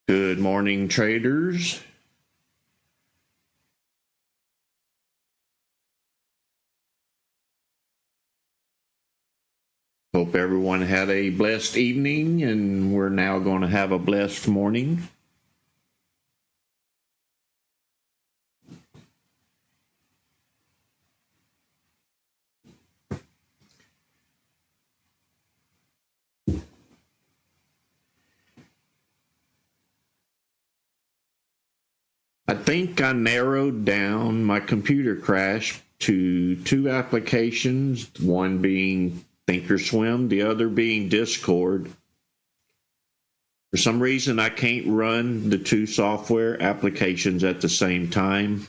Good morning, traders. Hope everyone had a blessed evening, and we're now going to have a blessed morning. I think I narrowed down my computer crash to two applications, one being ThinkorSwim, the other being Discord. For some reason, I can't run the two software applications at the same time.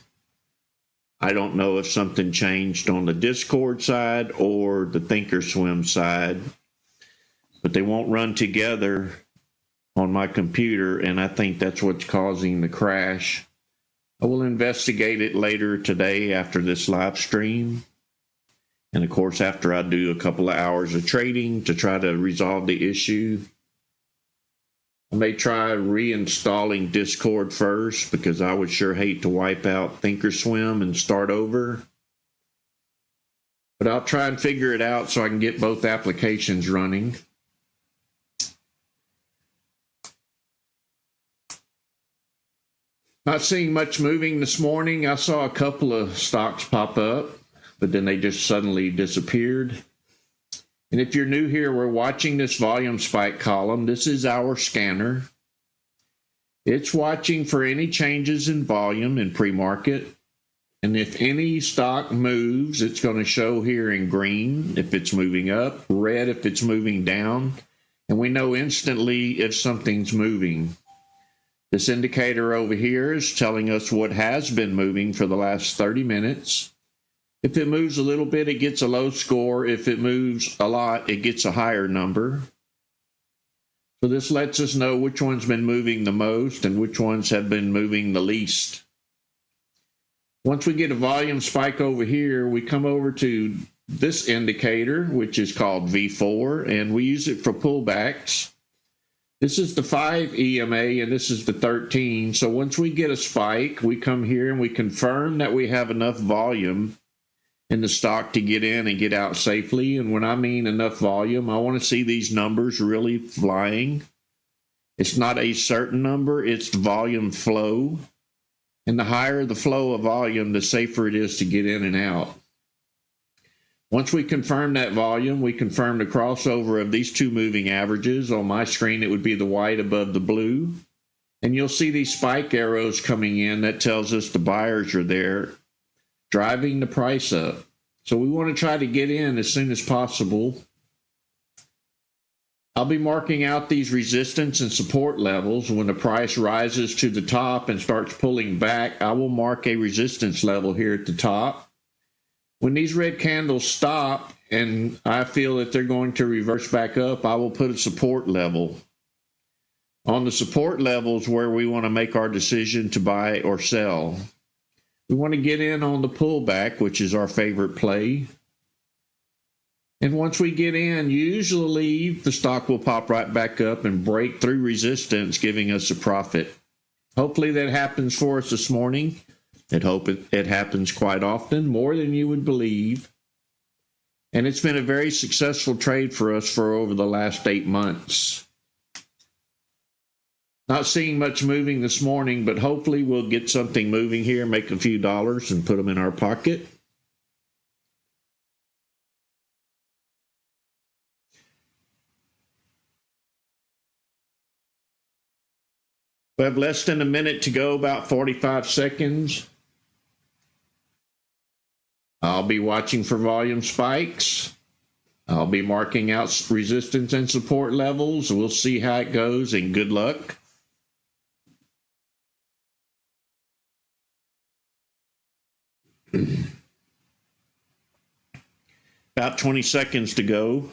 I don't know if something changed on the Discord side or the ThinkorSwim side, but they won't run together on my computer, and I think that's what's causing the crash. I will investigate it later today after this live stream. And of course, after I do a couple of hours of trading to try to resolve the issue. I may try reinstalling Discord first because I would sure hate to wipe out ThinkorSwim and start over. But I'll try and figure it out so I can get both applications running. Not seeing much moving this morning. I saw a couple of stocks pop up, but then they just suddenly disappeared. And if you're new here, we're watching this volume spike column. This is our scanner. It's watching for any changes in volume in pre-market. And if any stock moves, it's going to show here in green if it's moving up, red if it's moving down. And we know instantly if something's moving. This indicator over here is telling us what has been moving for the last 30 minutes. If it moves a little bit, it gets a low score. If it moves a lot, it gets a higher number. So this lets us know which one's been moving the most and which ones have been moving the least. Once we get a volume spike over here, we come over to this indicator, which is called V4, and we use it for pullbacks. This is the 5 EMA, and this is the 13. So once we get a spike, we come here and we confirm that we have enough volume in the stock to get in and get out safely. And when I mean enough volume, I want to see these numbers really flying. It's not a certain number, it's the volume flow. And the higher the flow of volume, the safer it is to get in and out. Once we confirm that volume, we confirm the crossover of these two moving averages. On my screen, it would be the white above the blue. And you'll see these spike arrows coming in. That tells us the buyers are there, driving the price up. So we want to try to get in as soon as possible. I'll be marking out these resistance and support levels. When the price rises to the top and starts pulling back, I will mark a resistance level here at the top. When these red candles stop and I feel that they're going to reverse back up, I will put a support level. On the support levels where we want to make our decision to buy or sell. We want to get in on the pullback, which is our favorite play. And once we get in, usually the stock will pop right back up and break through resistance, giving us a profit. Hopefully that happens for us this morning. I hope it happens quite often, more than you would believe. And it's been a very successful trade for us for over the last 8 months. Not seeing much moving this morning, but hopefully we'll get something moving here, make a few dollars, and put them in our pocket. We have less than a minute to go, about 45 seconds. I'll be watching for volume spikes. I'll be marking out resistance and support levels. We'll see how it goes, and good luck. About 20 seconds to go.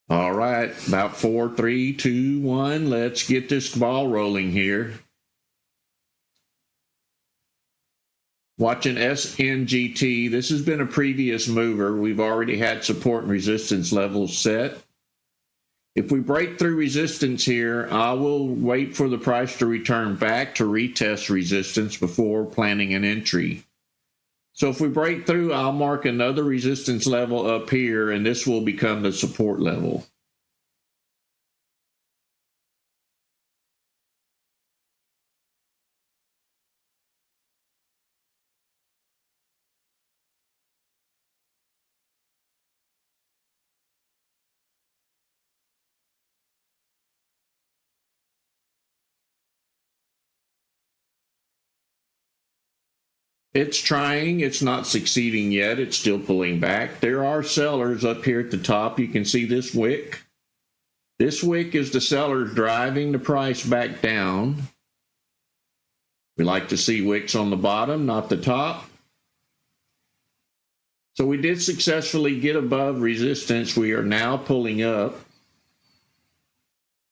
All right, about 4, 3, 2, 1. Let's get this ball rolling here. Watching SNGT, this has been a previous mover. We've already had support and resistance levels set. If we break through resistance here, I will wait for the price to return back to retest resistance before planning an entry. So if we break through, I'll mark another resistance level up here, and this will become the support level. It's trying, it's not succeeding yet. It's still pulling back. There are sellers up here at the top. You can see this wick. This wick is the sellers driving the price back down. We like to see wicks on the bottom, not the top. So we did successfully get above resistance. We are now pulling up.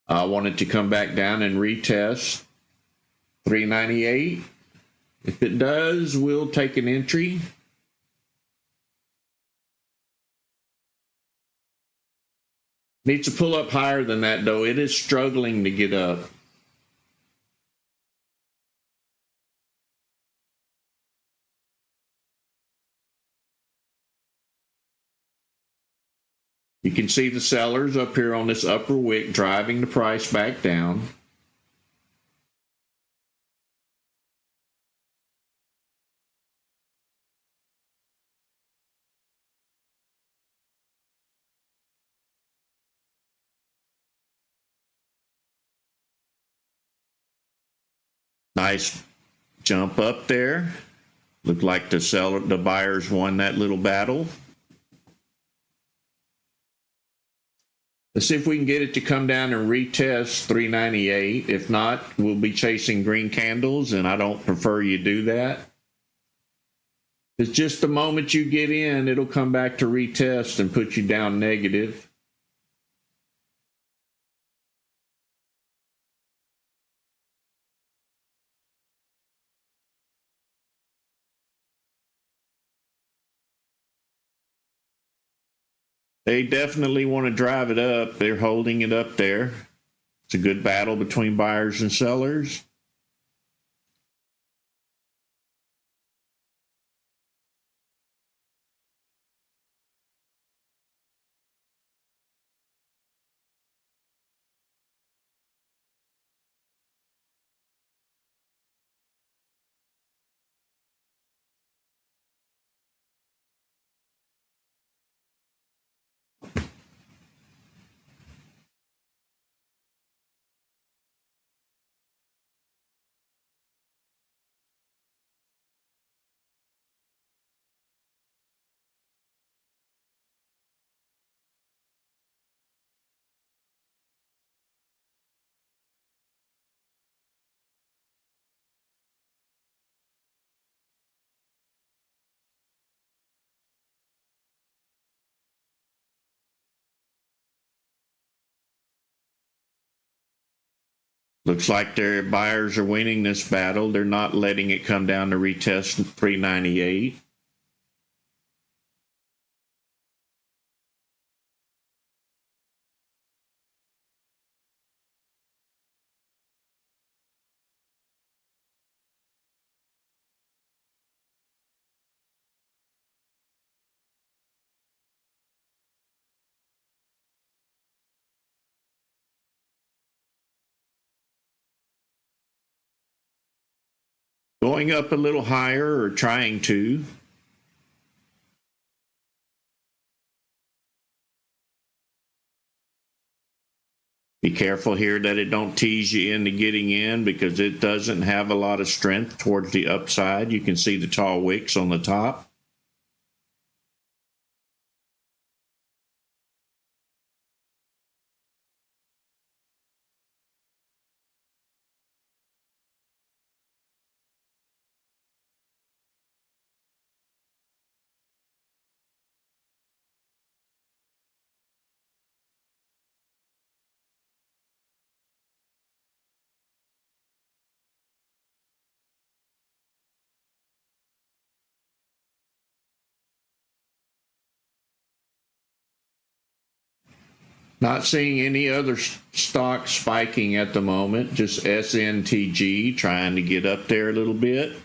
I wanted to come back down and retest 398. If it does, we'll take an entry. Needs to pull up higher than that, though. It is struggling to get up. You can see the sellers up here on this upper wick driving the price back down. Nice jump up there. Looked like the buyers won that little battle. Let's see if we can get it to come down and retest 398. If not, we'll be chasing green candles, and I don't prefer you do that. It's just the moment you get in, it'll come back to retest and put you down negative. They definitely want to drive it up. They're holding it up there. It's a good battle between buyers and sellers. Looks like their buyers are winning this battle. They're not letting it come down to retest 398. Going up a little higher or trying to. Be careful here that it don't tease you into getting in, because it doesn't have a lot of strength towards the upside. You can see the tall wicks on the top. Not seeing any other stocks spiking at the moment, just SNTG trying to get up there a little bit.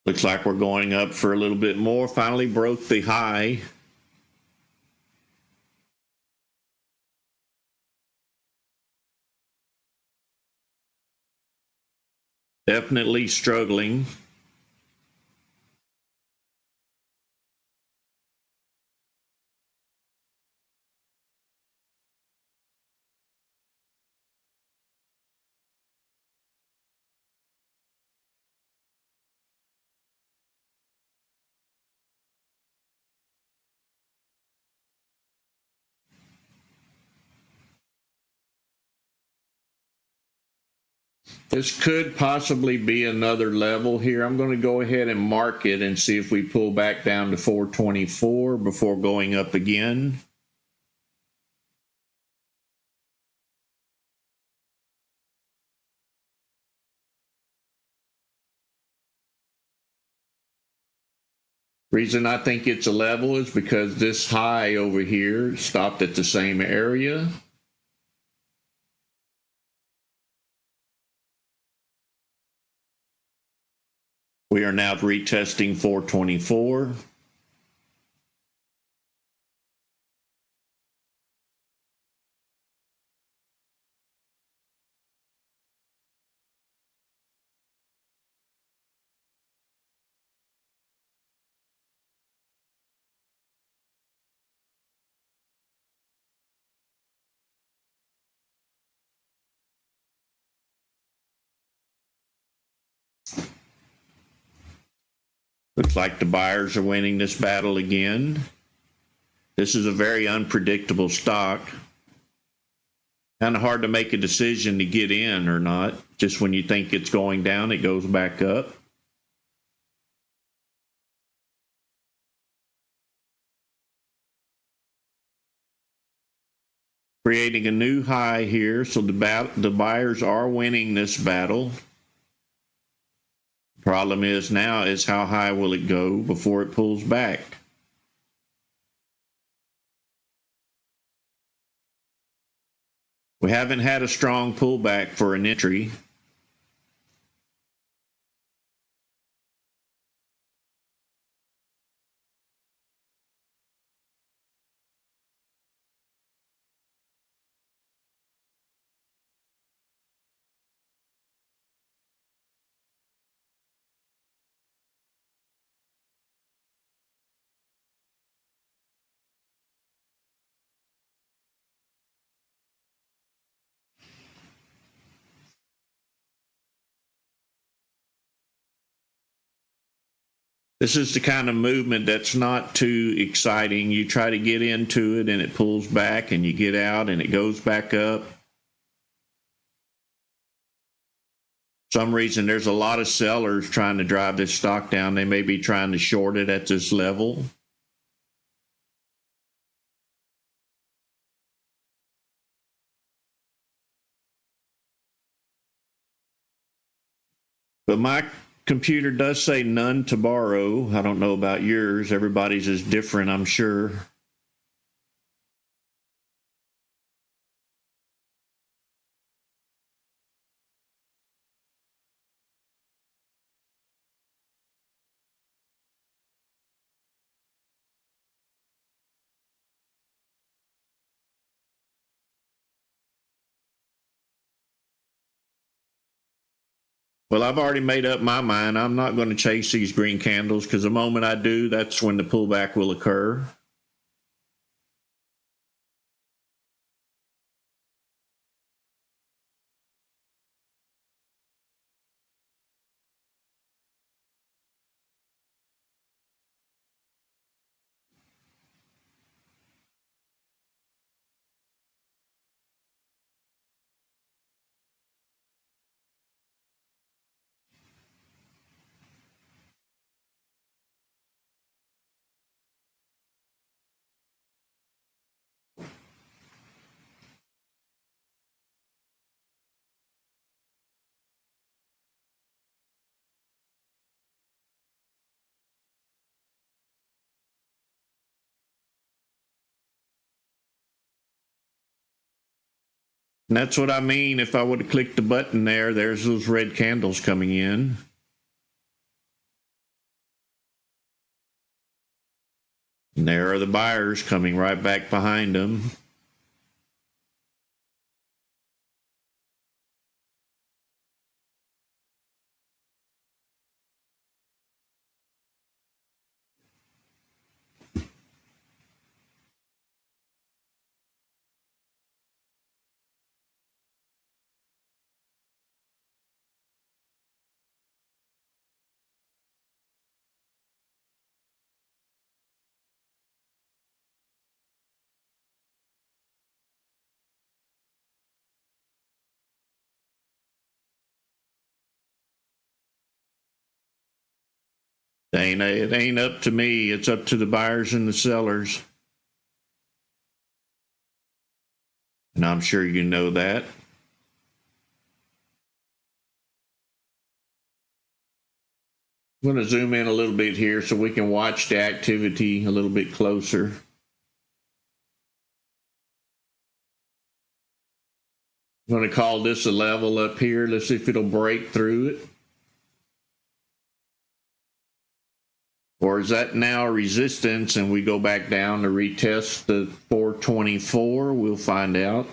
Looks like we're going up for a little bit more. Finally broke the high. Definitely struggling. This could possibly be another level here. I'm going to go ahead and mark it and see if we pull back down to 424 before going up again. Reason I think it's a level is because this high over here stopped at the same area. We are now retesting 424. Looks like the buyers are winning this battle again. This is a very unpredictable stock. Kind of hard to make a decision to get in or not. Just when you think it's going down, it goes back up. Creating a new high here, so the buyers are winning this battle. Problem is now is how high will it go before it pulls back? We haven't had a strong pullback for an entry. This is the kind of movement that's not too exciting. You try to get into it and it pulls back, and you get out and it goes back up. For some reason, there's a lot of sellers trying to drive this stock down. They may be trying to short it at this level. But my computer does say none to borrow. I don't know about yours. Everybody's is different, I'm sure. Well, I've already made up my mind. I'm not going to chase these green candles, because the moment I do, that's when the pullback will occur. And that's what I mean. If I would have clicked the button there, there's those red candles coming in. And there are the buyers coming right back behind them. It ain't up to me. It's up to the buyers and the sellers. And I'm sure you know that. I'm going to zoom in a little bit here so we can watch the activity a little bit closer. I'm going to call this a level up here. Let's see if it'll break through it. Or is that now resistance and we go back down to retest the 424? We'll find out.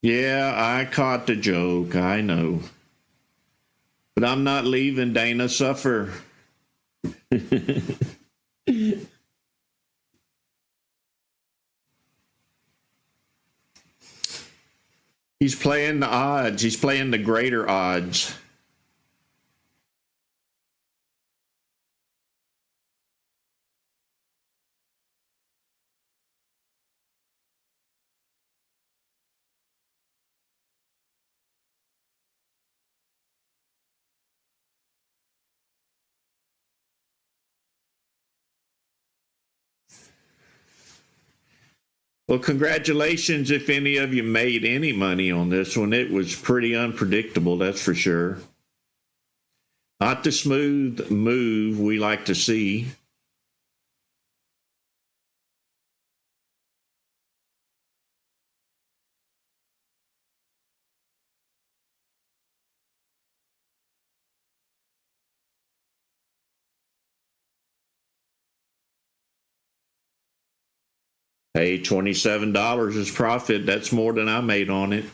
Yeah, I caught the joke. I know. But I'm not leaving Dana suffer. He's playing the odds. He's playing the greater odds. Well, congratulations if any of you made any money on this one. It was pretty unpredictable, that's for sure. Not the smooth move we like to see. Hey, $27 is profit. That's more than I made on it.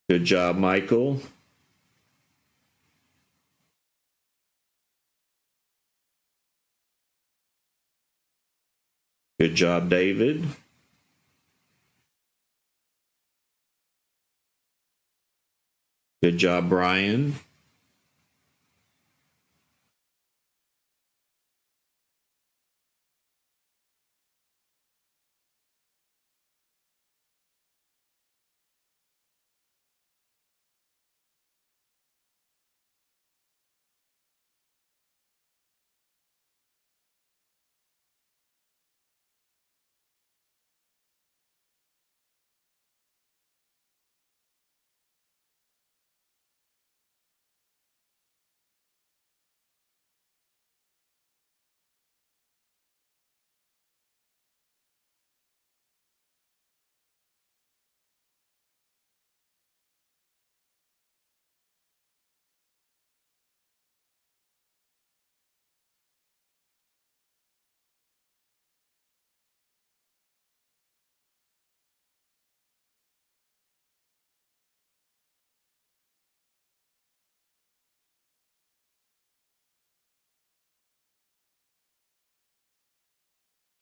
Good job, Michael. Good job, David. Good job, Brian.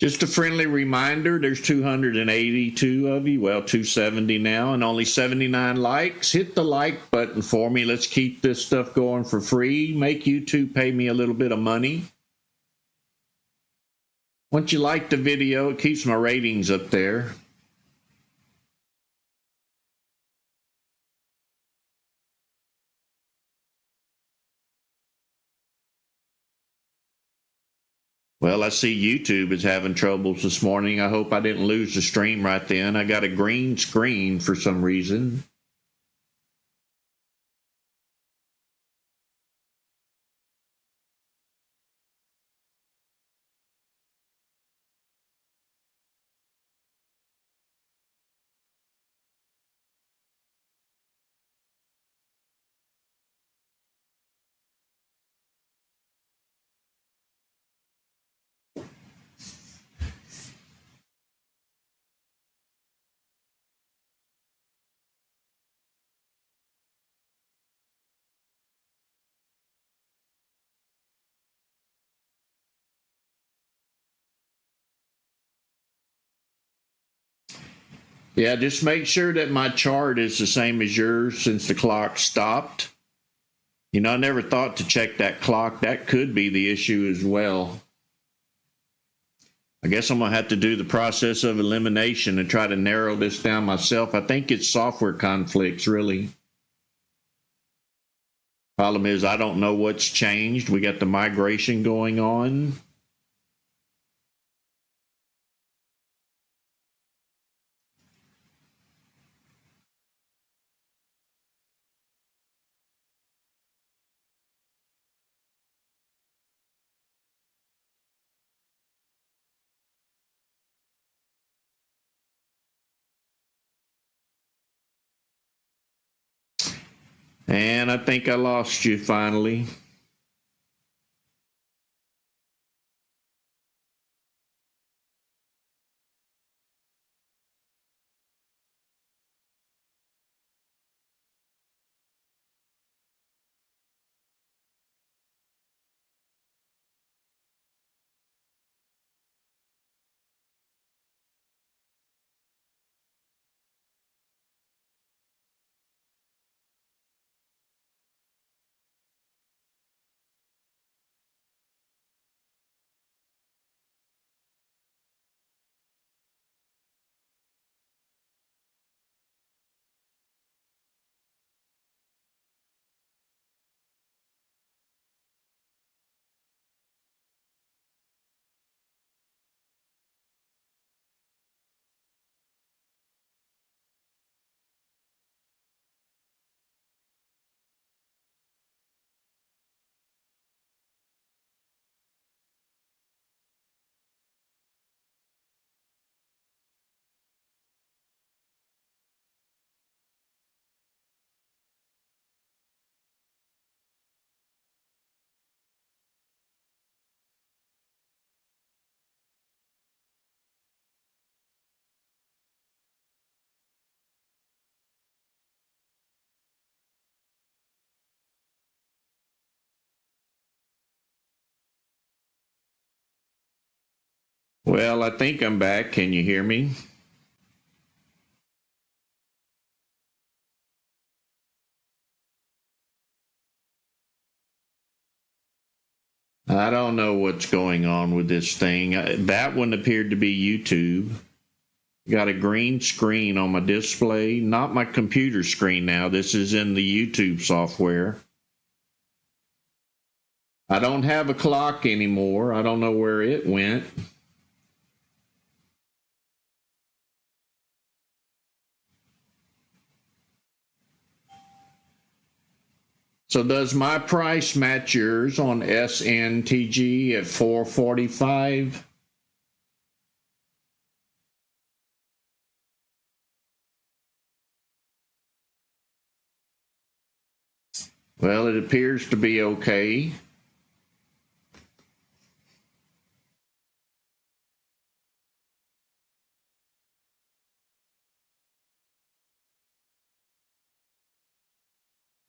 Just a friendly reminder, there's 282 of you, well, 270 now, and only 79 likes. Hit the like button for me. Let's keep this stuff going for free. Make YouTube pay me a little bit of money. Once you like the video, it keeps my ratings up there. Well, I see YouTube is having troubles this morning. I hope I didn't lose the stream right then. I got a green screen for some reason. Yeah, just make sure that my chart is the same as yours since the clock stopped. You know, I never thought to check that clock. That could be the issue as well. I guess I'm going to have to do the process of elimination and try to narrow this down myself. I think it's software conflicts, really. Problem is, I don't know what's changed. We got the migration going on. And I think I lost you finally. Well, I think I'm back. Can you hear me? I don't know what's going on with this thing. That one appeared to be YouTube. Got a green screen on my display, not my computer screen now. This is in the YouTube software. I don't have a clock anymore. I don't know where it went. So does my price match yours on SNTG at 445? Well, it appears to be okay.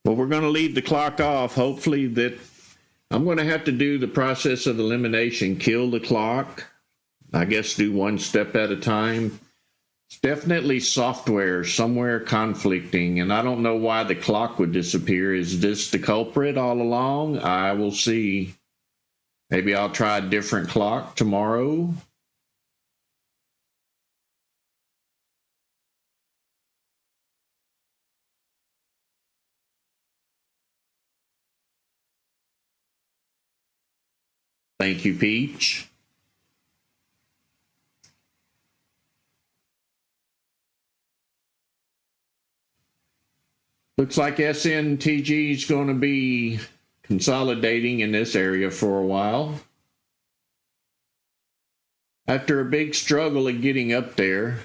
Well, we're going to leave the clock off. Hopefully that I'm going to have to do the process of elimination, kill the clock. I guess do one step at a time. It's definitely software somewhere conflicting, and I don't know why the clock would disappear. Is this the culprit all along? I will see. Maybe I'll try a different clock tomorrow. Thank you, Peach. Looks like SNTG is going to be consolidating in this area for a while. After a big struggle of getting up there,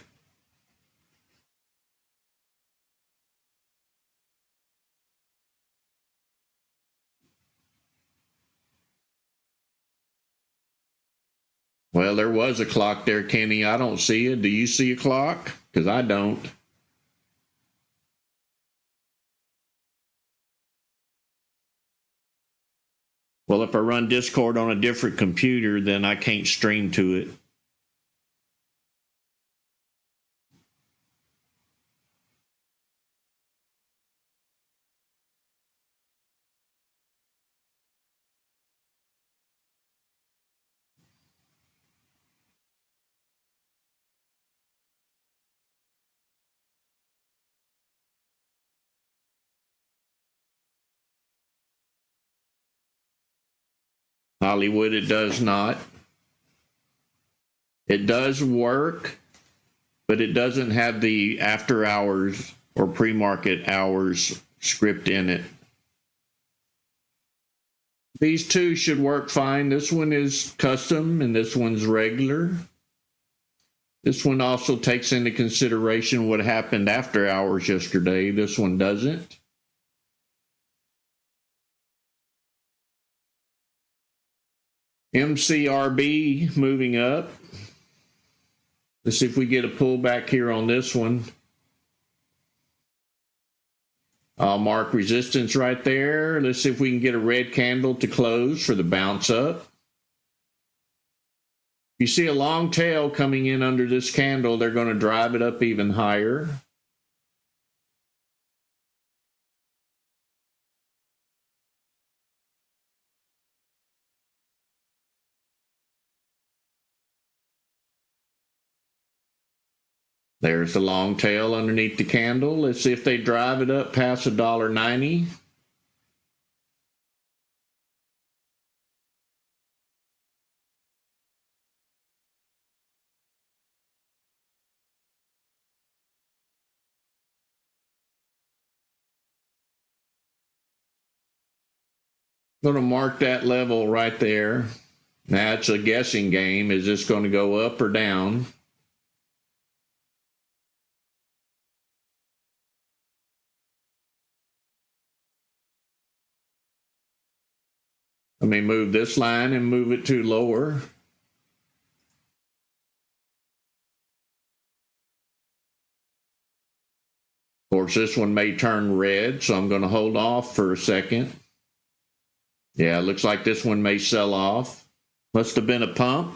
well, there was a clock there, Kenny. I don't see it. Do you see a clock? Because I don't. Well, if I run Discord on a different computer, then I can't stream to it. Hollywood, it does not. It does work, but it doesn't have the after hours or pre-market hours script in it. These two should work fine. This one is custom and this one's regular. This one also takes into consideration what happened after hours yesterday. This one doesn't. MCRB moving up. Let's see if we get a pullback here on this one. I'll mark resistance right there. Let's see if we can get a red candle to close for the bounce up. You see a long tail coming in under this candle, they're going to drive it up even higher. There's the long tail underneath the candle. Let's see if they drive it up past $1.90. I'm going to mark that level right there. Now it's a guessing game. Is this going to go up or down? Let me move this line and move it to lower. Of course, this one may turn red, so I'm going to hold off for a second. Yeah, it looks like this one may sell off. Must have been a pump.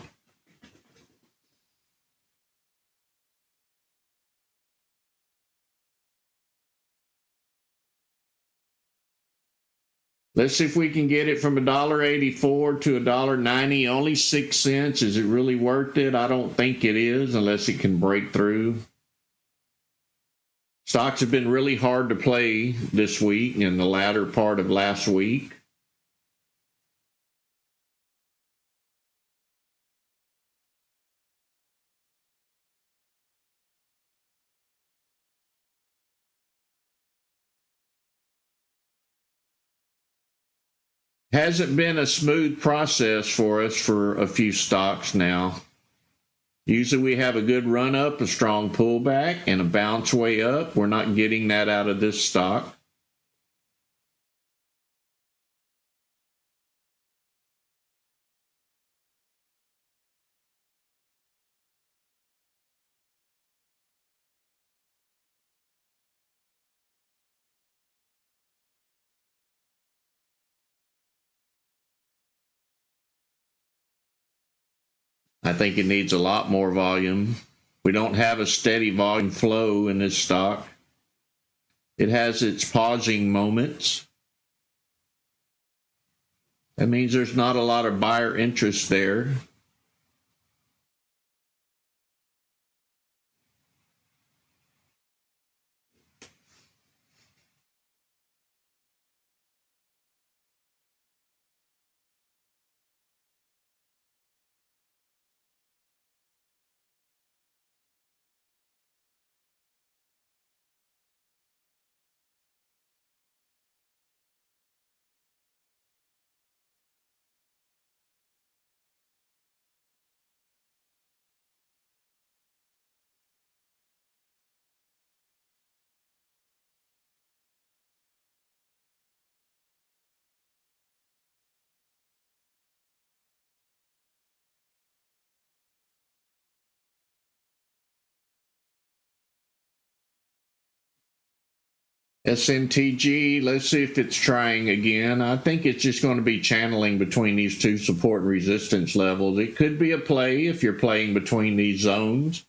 Let's see if we can get it from $1.84 to $1.90, only 6 cents. Is it really worth it? I don't think it is unless it can break through. Stocks have been really hard to play this week and the latter part of last week. Hasn't been a smooth process for us for a few stocks now. Usually we have a good run up, a strong pullback, and a bounce way up. We're not getting that out of this stock. I think it needs a lot more volume. We don't have a steady volume flow in this stock. It has its pausing moments. That means there's not a lot of buyer interest there. SNTG, let's see if it's trying again. I think it's just going to be channeling between these two support and resistance levels. It could be a play if you're playing between these zones.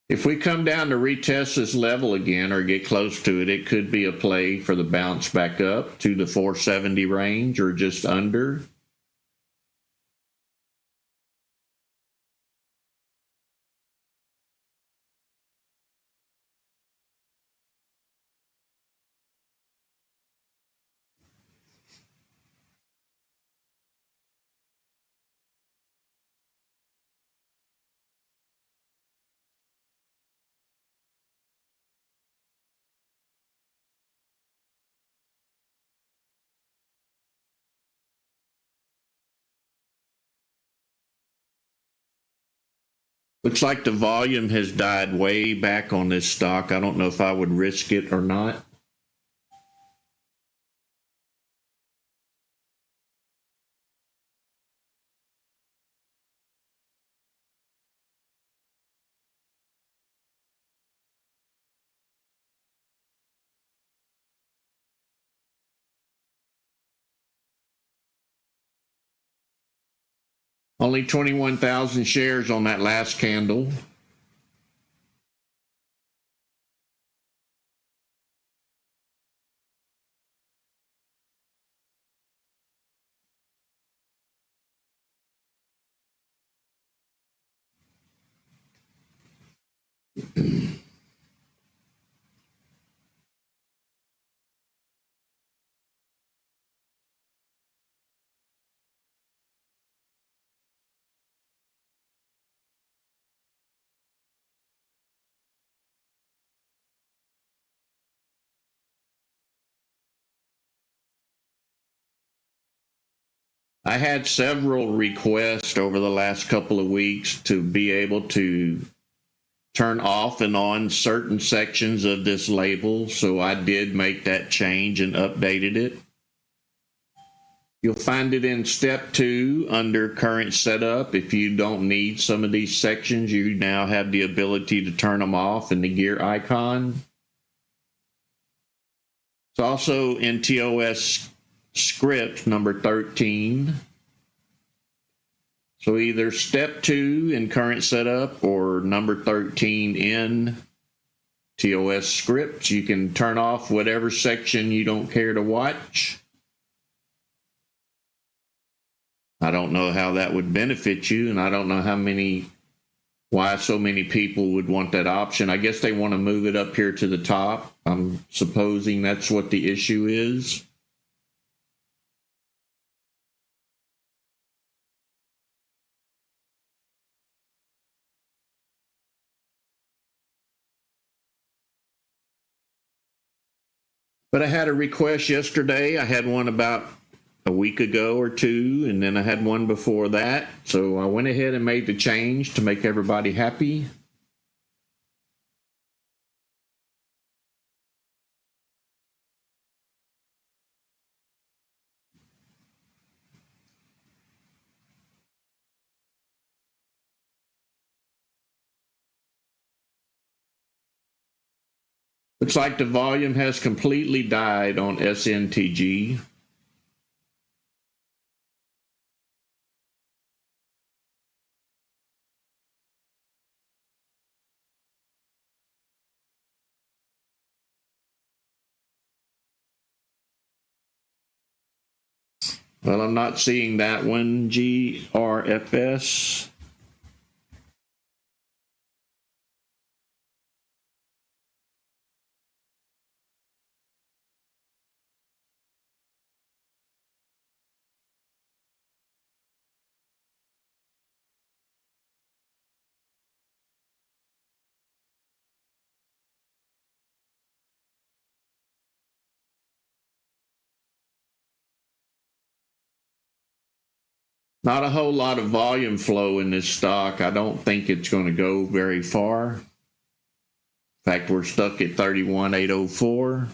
If we come down to retest this level again or get close to it, it could be a play for the bounce back up to the 470 range or just under. Looks like the volume has died way back on this stock. I don't know if I would risk it or not. Only 21,000 shares on that last candle. I had several requests over the last couple of weeks to be able to turn off and on certain sections of this label, so I did make that change and updated it. You'll find it in step 2 under current setup. If you don't need some of these sections, you now have the ability to turn them off in the gear icon. It's also in TOS script number 13. So either step 2 in current setup or number 13 in TOS script. You can turn off whatever section you don't care to watch. I don't know how that would benefit you, and I don't know why so many people would want that option. I guess they want to move it up here to the top. I'm supposing that's what the issue is. But I had a request yesterday. I had one about a week ago or two, and then I had one before that. So I went ahead and made the change to make everybody happy. Looks like the volume has completely died on SNTG. Well, I'm not seeing that one. GRFS. Not a whole lot of volume flow in this stock. I don't think it's going to go very far. In fact, we're stuck at 31,804.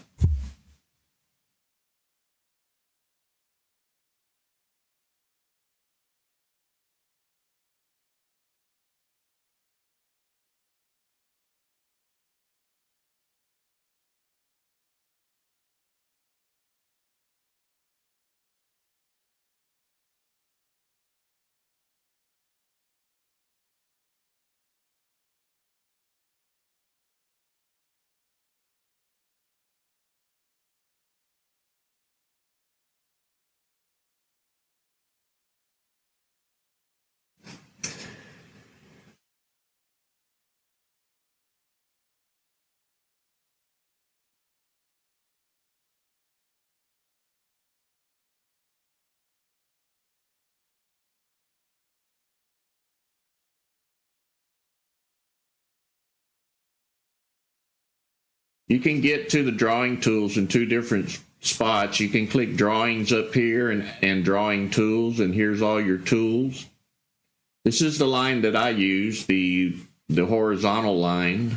You can get to the drawing tools in two different spots. You can click drawings up here and drawing tools, and here's all your tools. This is the line that I use, the horizontal line.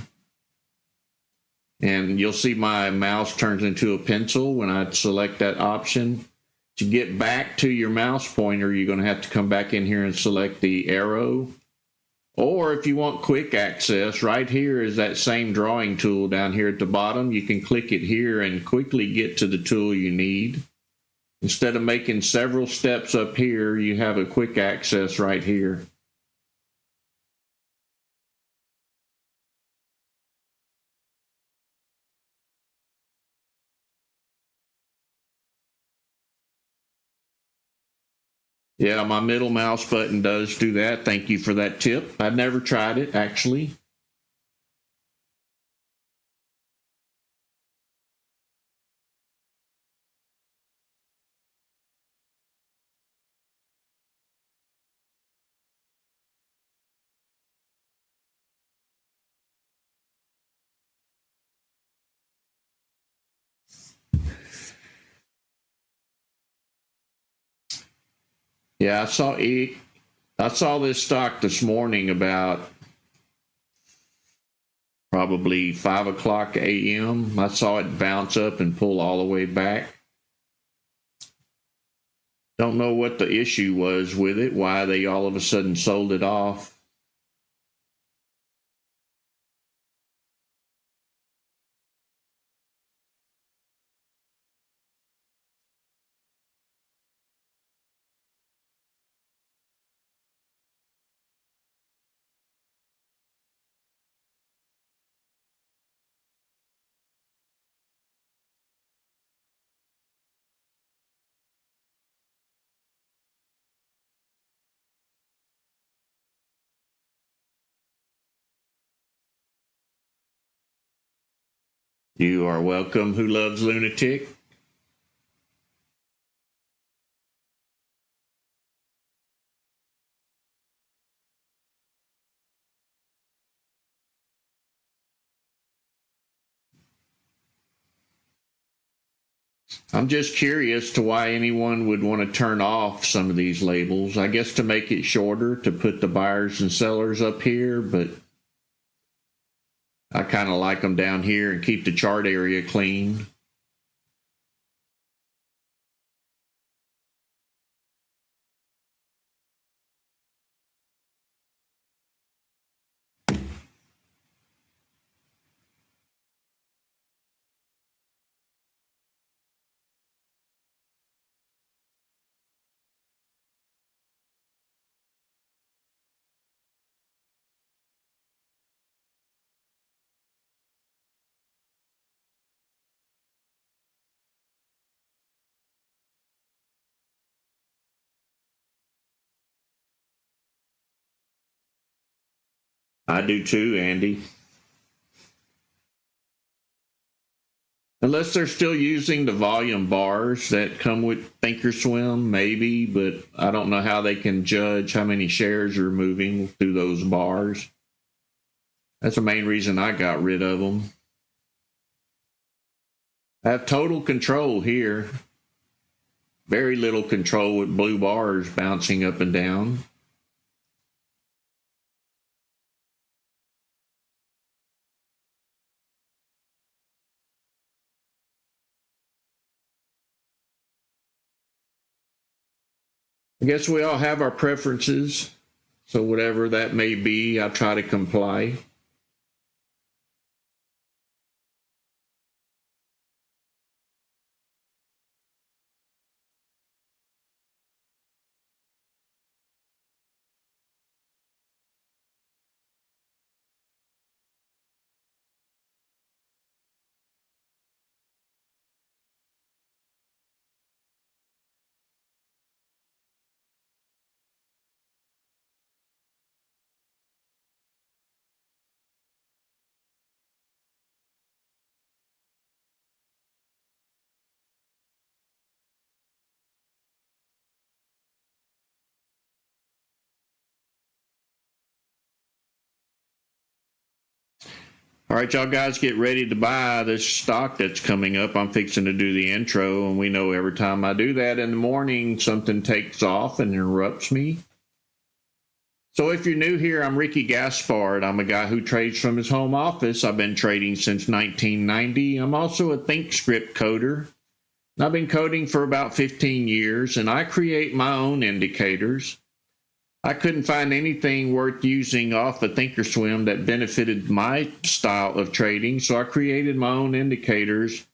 And you'll see my mouse turns into a pencil when I select that option. To get back to your mouse pointer, you're going to have to come back in here and select the arrow. Or if you want quick access, right here is that same drawing tool down here at the bottom. You can click it here and quickly get to the tool you need. Instead of making several steps up here, you have a quick access right here. Yeah, my middle mouse button does do that. Thank you for that tip. I've never tried it, actually. Yeah, I saw this stock this morning about probably 5 o'clock a.m. I saw it bounce up and pull all the way back. Don't know what the issue was with it, why they all of a sudden sold it off. You are welcome. Who loves lunatic? I'm just curious to why anyone would want to turn off some of these labels. I guess to make it shorter, to put the buyers and sellers up here, but I kind of like them down here and keep the chart area clean. I do too, Andy. Unless they're still using the volume bars that come with ThinkorSwim, maybe, but I don't know how they can judge how many shares are moving through those bars. That's the main reason I got rid of them. I have total control here. Very little control with blue bars bouncing up and down. I guess we all have our preferences, so whatever that may be, I try to comply. All right, y'all guys get ready to buy this stock that's coming up. I'm fixing to do the intro, and we know every time I do that in the morning, something takes off and interrupts me. So if you're new here, I'm Ricky Gaspard. I'm a guy who trades from his home office. I've been trading since 1990. I'm also a ThinkScript coder. I've been coding for about 15 years, and I create my own indicators. I couldn't find anything worth using off of ThinkorSwim that benefited my style of trading, so I created my own indicators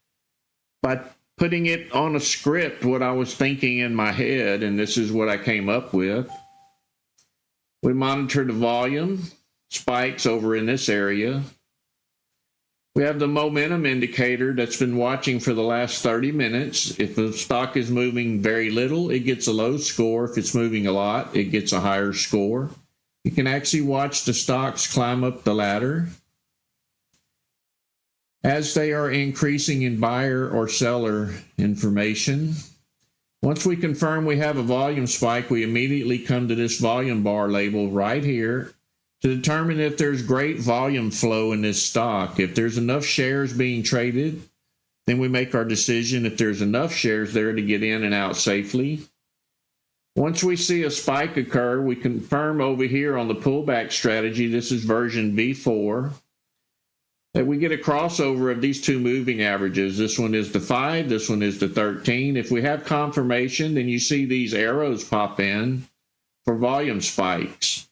by putting it on a script, what I was thinking in my head, and this is what I came up with. We monitor the volume, spikes over in this area. We have the momentum indicator that's been watching for the last 30 minutes. If the stock is moving very little, it gets a low score. If it's moving a lot, it gets a higher score. You can actually watch the stocks climb up the ladder as they are increasing in buyer or seller information. Once we confirm we have a volume spike, we immediately come to this volume bar label right here to determine if there's great volume flow in this stock. If there's enough shares being traded, then we make our decision if there's enough shares there to get in and out safely. Once we see a spike occur, we confirm over here on the pullback strategy, this is version V4, that we get a crossover of these two moving averages. This one is the 5, this one is the 13. If we have confirmation, then you see these arrows pop in for volume spikes.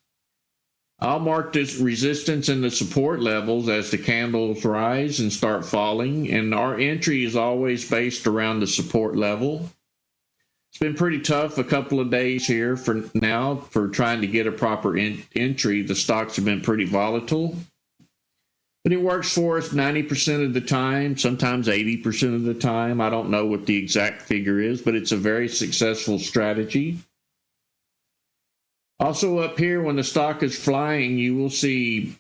I'll mark this resistance and the support levels as the candles rise and start falling, and our entry is always based around the support level. It's been pretty tough a couple of days here for trying to get a proper entry. The stocks have been pretty volatile, but it works for us 90% of the time, sometimes 80% of the time. I don't know what the exact figure is, but it's a very successful strategy. Also up here, when the stock is flying, you will see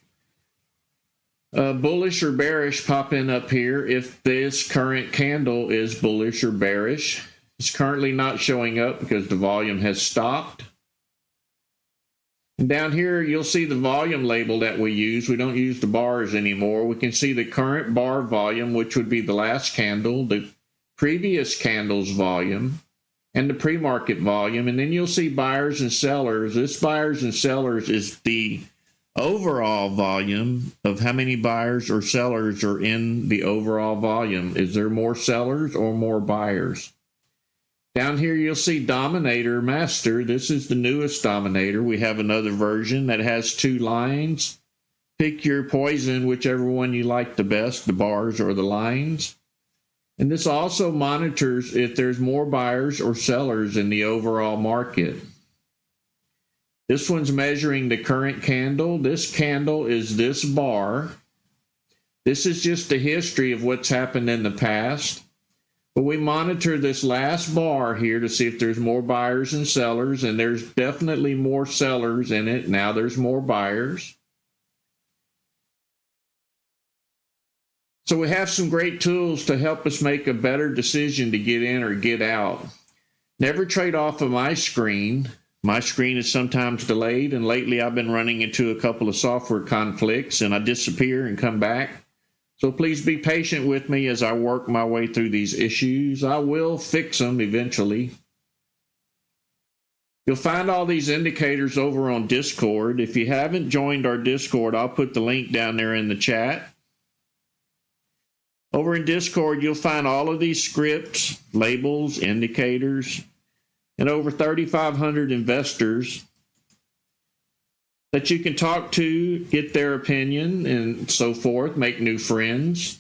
bullish or bearish pop in up here if this current candle is bullish or bearish. It's currently not showing up because the volume has stopped. And down here, you'll see the volume label that we use. We don't use the bars anymore. We can see the current bar volume, which would be the last candle, the previous candle's volume, and the pre-market volume, and then you'll see buyers and sellers. This buyers and sellers is the overall volume of how many buyers or sellers are in the overall volume. Is there more sellers or more buyers? Down here you'll see Dominator Master. This is the newest Dominator. We have another version that has 2 lines. Pick your poison, whichever one you like the best, the bars or the lines. And this also monitors if there's more buyers or sellers in the overall market. This one's measuring the current candle. This candle is this bar. This is just the history of what's happened in the past. But we monitor this last bar here to see if there's more buyers and sellers, and there's definitely more sellers in it. Now there's more buyers. So we have some great tools to help us make a better decision to get in or get out. Never trade off of my screen. My screen is sometimes delayed, and lately I've been running into a couple of software conflicts, and I disappear and come back. So please be patient with me as I work my way through these issues. I will fix them eventually. You'll find all these indicators over on Discord. If you haven't joined our Discord, I'll put the link down there in the chat. Over in Discord, you'll find all of these scripts, labels, indicators, and over 3,500 investors that you can talk to, get their opinion, and so forth, make new friends.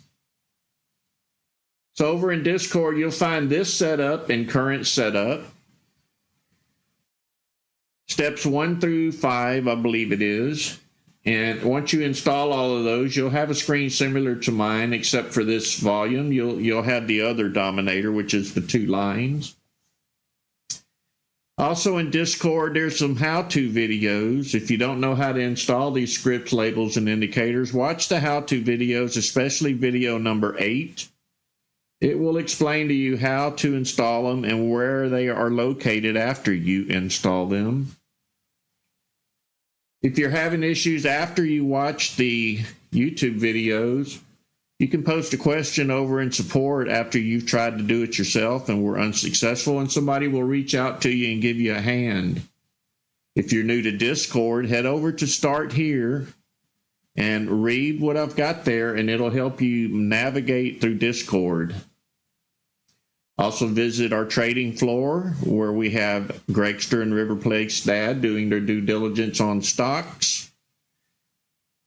So over in Discord, you'll find this setup and current setup. Steps 1 through 5, I believe it is. And once you install all of those, you'll have a screen similar to mine, except for this volume. You'll have the other dominator, which is the 2 lines. Also in Discord, there's some how-to videos. If you don't know how to install these scripts, labels, and indicators, watch the how-to videos, especially video number 8. It will explain to you how to install them and where they are located after you install them. If you're having issues after you watch the YouTube videos, you can post a question over in support after you've tried to do it yourself and were unsuccessful, and somebody will reach out to you and give you a hand. If you're new to Discord, head over to Start Here and read what I've got there, and it'll help you navigate through Discord. Also visit our trading floor where we have Gregster and River Plate's dad doing their due diligence on stocks.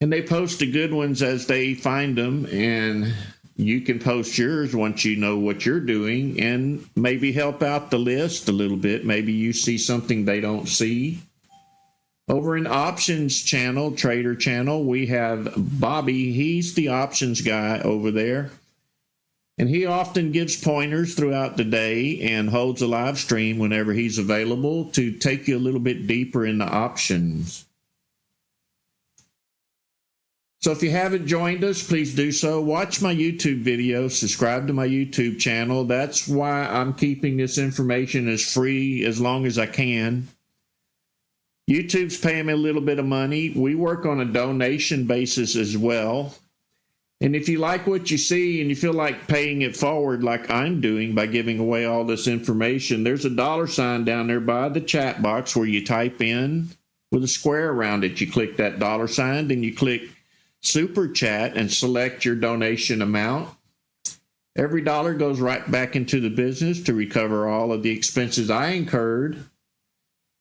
And they post the good ones as they find them, and you can post yours once you know what you're doing and maybe help out the list a little bit. Maybe you see something they don't see. Over in options channel, trader channel, we have Bobby. He's the options guy over there. And he often gives pointers throughout the day and holds a live stream whenever he's available to take you a little bit deeper into options. So if you haven't joined us, please do so. Watch my YouTube video, subscribe to my YouTube channel. That's why I'm keeping this information as free as long as I can. YouTube's paying me a little bit of money. We work on a donation basis as well. And if you like what you see and you feel like paying it forward like I'm doing by giving away all this information, there's a $sign down there by the chat box where you type in with a square around it. You click that $sign, then you click Super Chat and select your donation amount. Every dollar goes right back into the business to recover all of the expenses I incurred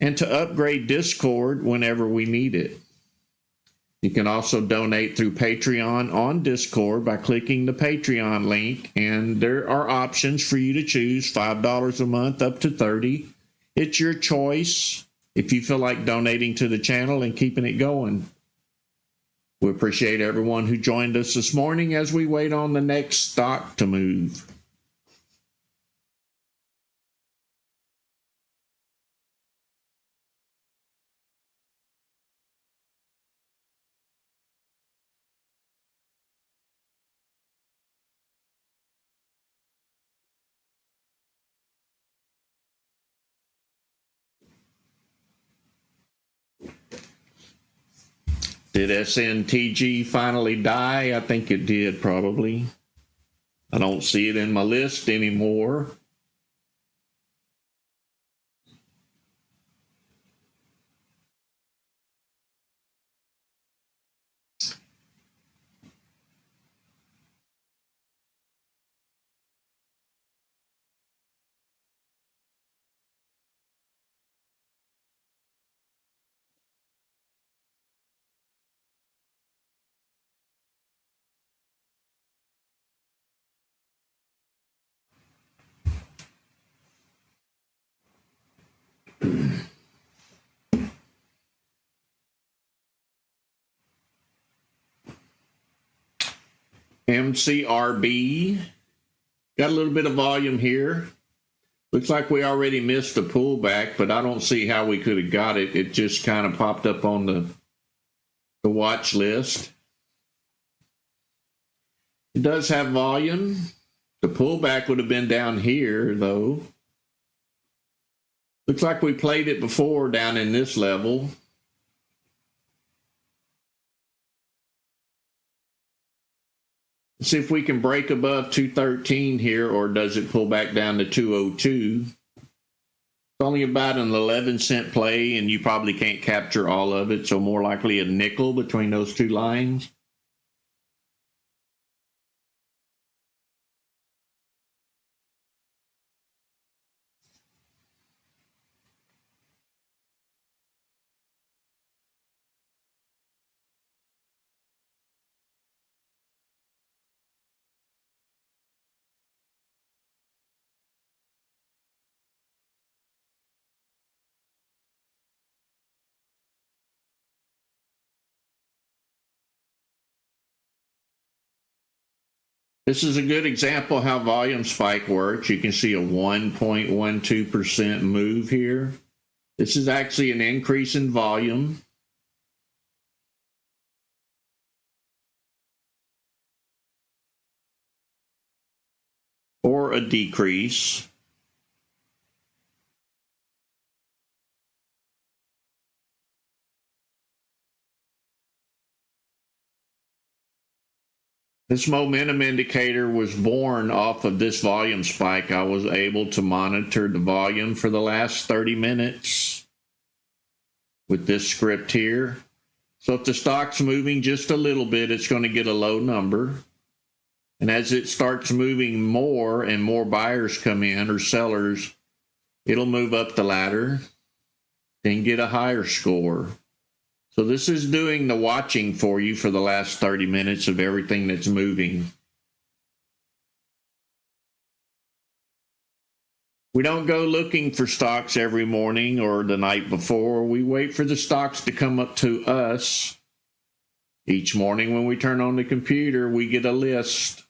and to upgrade Discord whenever we need it. You can also donate through Patreon on Discord by clicking the Patreon link, and there are options for you to choose, $5 a month up to $30. It's your choice if you feel like donating to the channel and keeping it going. We appreciate everyone who joined us this morning as we wait on the next stock to move. Did SNTG finally die? I think it did, probably. I don't see it in my list anymore. MCRB. Got a little bit of volume here. Looks like we already missed a pullback, but I don't see how we could have got it. It just kind of popped up on the watch list. It does have volume. The pullback would have been down here, though. Looks like we played it before down in this level. Let's see if we can break above 213 here, or does it pull back down to 202? It's only about an 11-cent play, and you probably can't capture all of it, so more likely a nickel between those two lines. This is a good example how volume spike works. You can see a 1.12% move here. This is actually an increase in volume. Or a decrease. This momentum indicator was born off of this volume spike. I was able to monitor the volume for the last 30 minutes with this script here. So if the stock's moving just a little bit, it's going to get a low number. And as it starts moving more and more buyers come in, or sellers, it'll move up the ladder and get a higher score. So this is doing the watching for you for the last 30 minutes of everything that's moving. We don't go looking for stocks every morning or the night before. We wait for the stocks to come up to us. Each morning when we turn on the computer, we get a list.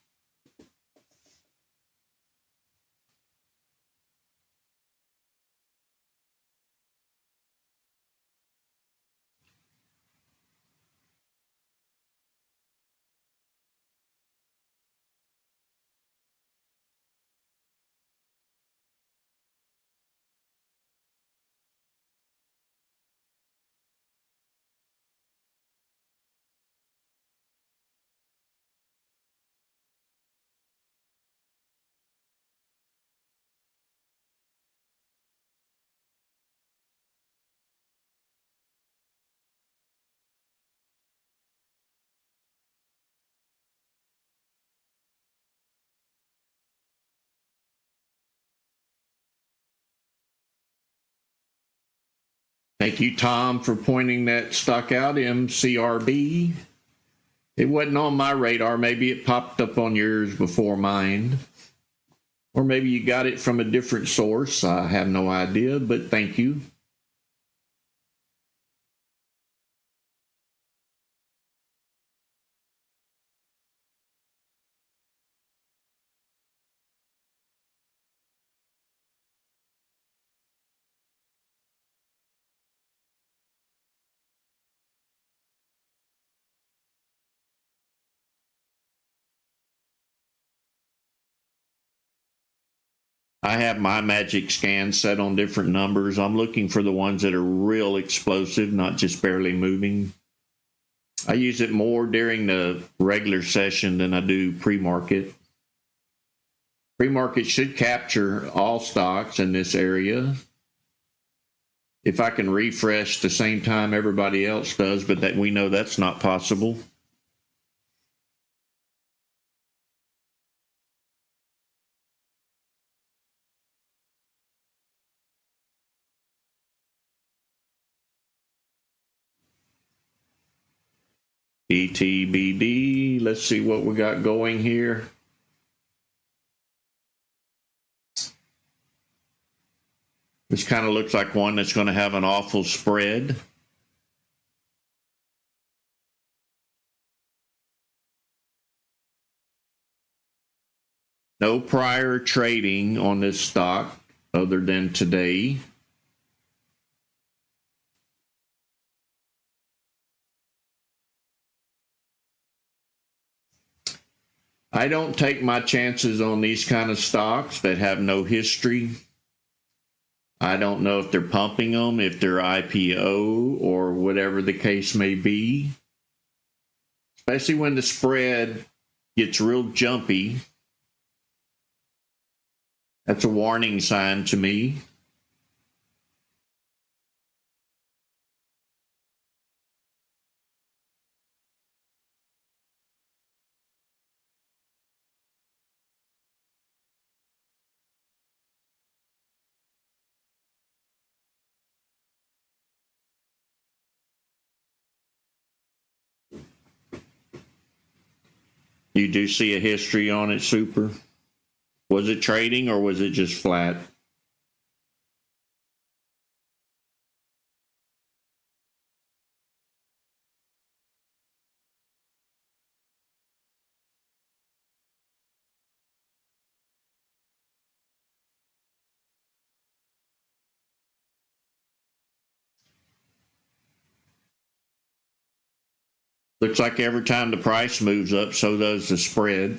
Thank you, Tom, for pointing that stock out, MCRB. It wasn't on my radar. Maybe it popped up on yours before mine. Or maybe you got it from a different source. I have no idea, but thank you. I have my magic scan set on different numbers. I'm looking for the ones that are real explosive, not just barely moving. I use it more during the regular session than I do pre-market. Pre-market should capture all stocks in this area. If I can refresh the same time everybody else does, but that we know that's not possible. ETBD, let's see what we got going here. This kind of looks like one that's going to have an awful spread. No prior trading on this stock other than today. I don't take my chances on these kind of stocks that have no history. I don't know if they're pumping them, if they're IPO, or whatever the case may be. Especially when the spread gets real jumpy. That's a warning sign to me. You do see a history on it, Super? Was it trading or was it just flat? Looks like every time the price moves up, so does the spread.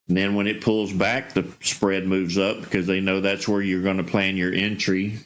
And then when it pulls back, the spread moves up because they know that's where you're going to plan your entry.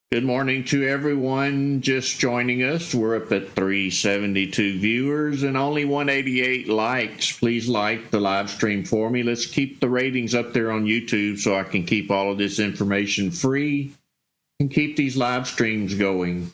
Good morning to everyone just joining us. We're up at 372 viewers and only 188 likes. Please like the live stream for me. Let's keep the ratings up there on YouTube so I can keep all of this information free and keep these live streams going.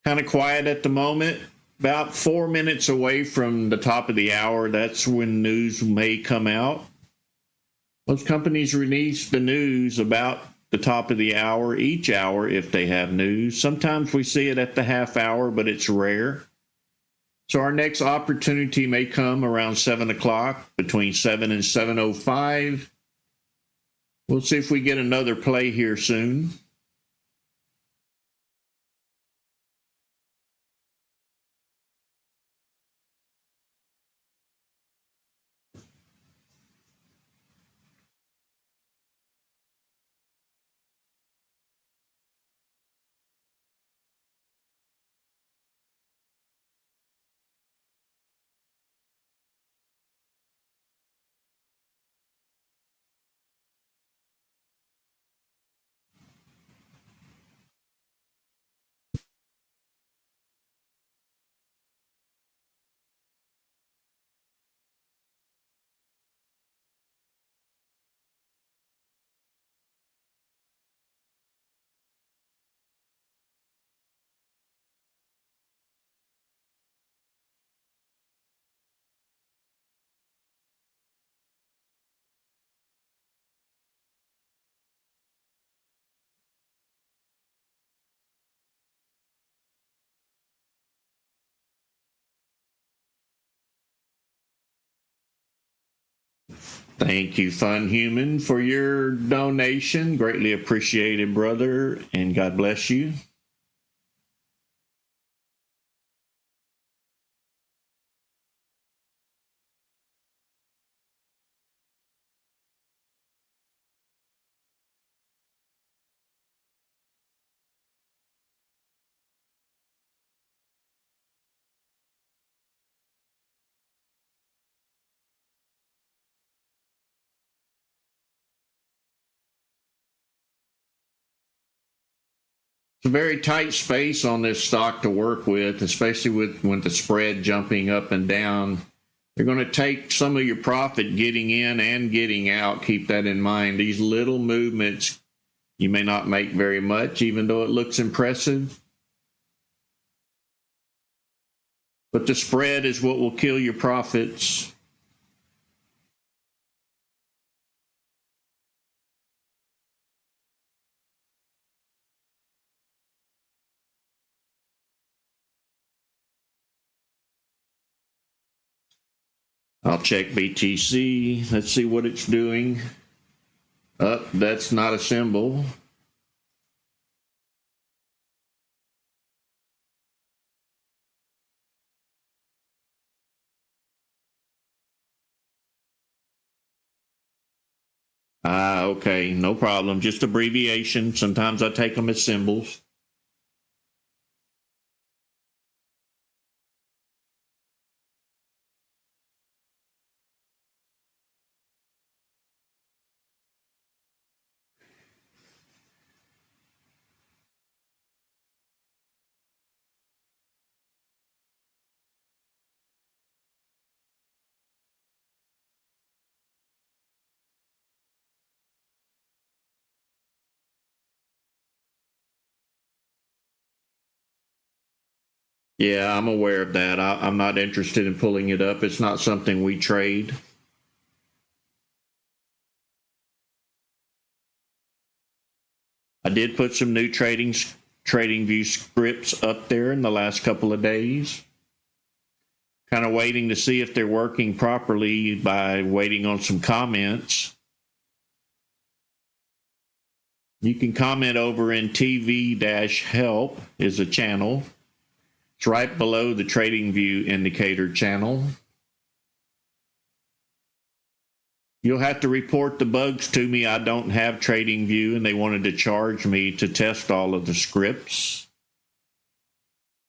Kind of quiet at the moment. About 4 minutes away from the top of the hour, that's when news may come out. Most companies release the news about the top of the hour, each hour if they have news. Sometimes we see it at the half hour, but it's rare. So our next opportunity may come around 7 o'clock, between 7 and 7:05. We'll see if we get another play here soon. Thank you, Fun Human, for your donation. Greatly appreciated, brother, and God bless you. It's a very tight space on this stock to work with, especially with the spread jumping up and down. You're going to take some of your profit getting in and getting out. Keep that in mind. These little movements, you may not make very much, even though it looks impressive. But the spread is what will kill your profits. I'll check BTC. Let's see what it's doing. That's not a symbol. Okay, no problem. Just abbreviation. Sometimes I take them as symbols. Yeah, I'm aware of that. I'm not interested in pulling it up. It's not something we trade. I did put some new trading view scripts up there in the last couple of days. Kind of waiting to see if they're working properly by waiting on some comments. You can comment over in TV-help is a channel. It's right below the Trading View Indicator channel. You'll have to report the bugs to me. I don't have Trading View, and they wanted to charge me to test all of the scripts.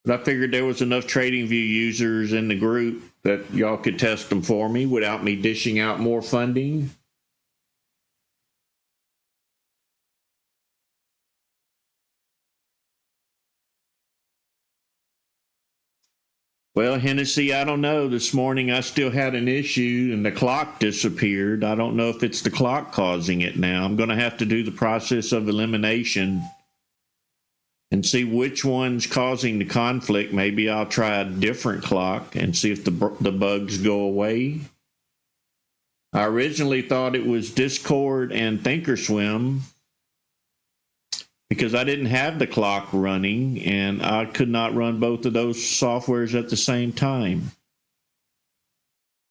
But I figured there was enough Trading View users in the group that y'all could test them for me without me dishing out more funding. Well, Hennessy, I don't know. This morning I still had an issue and the clock disappeared. I don't know if it's the clock causing it now. I'm going to have to do the process of elimination and see which one's causing the conflict. Maybe I'll try a different clock and see if the bugs go away. I originally thought it was Discord and ThinkorSwim because I didn't have the clock running and I could not run both of those softwares at the same time.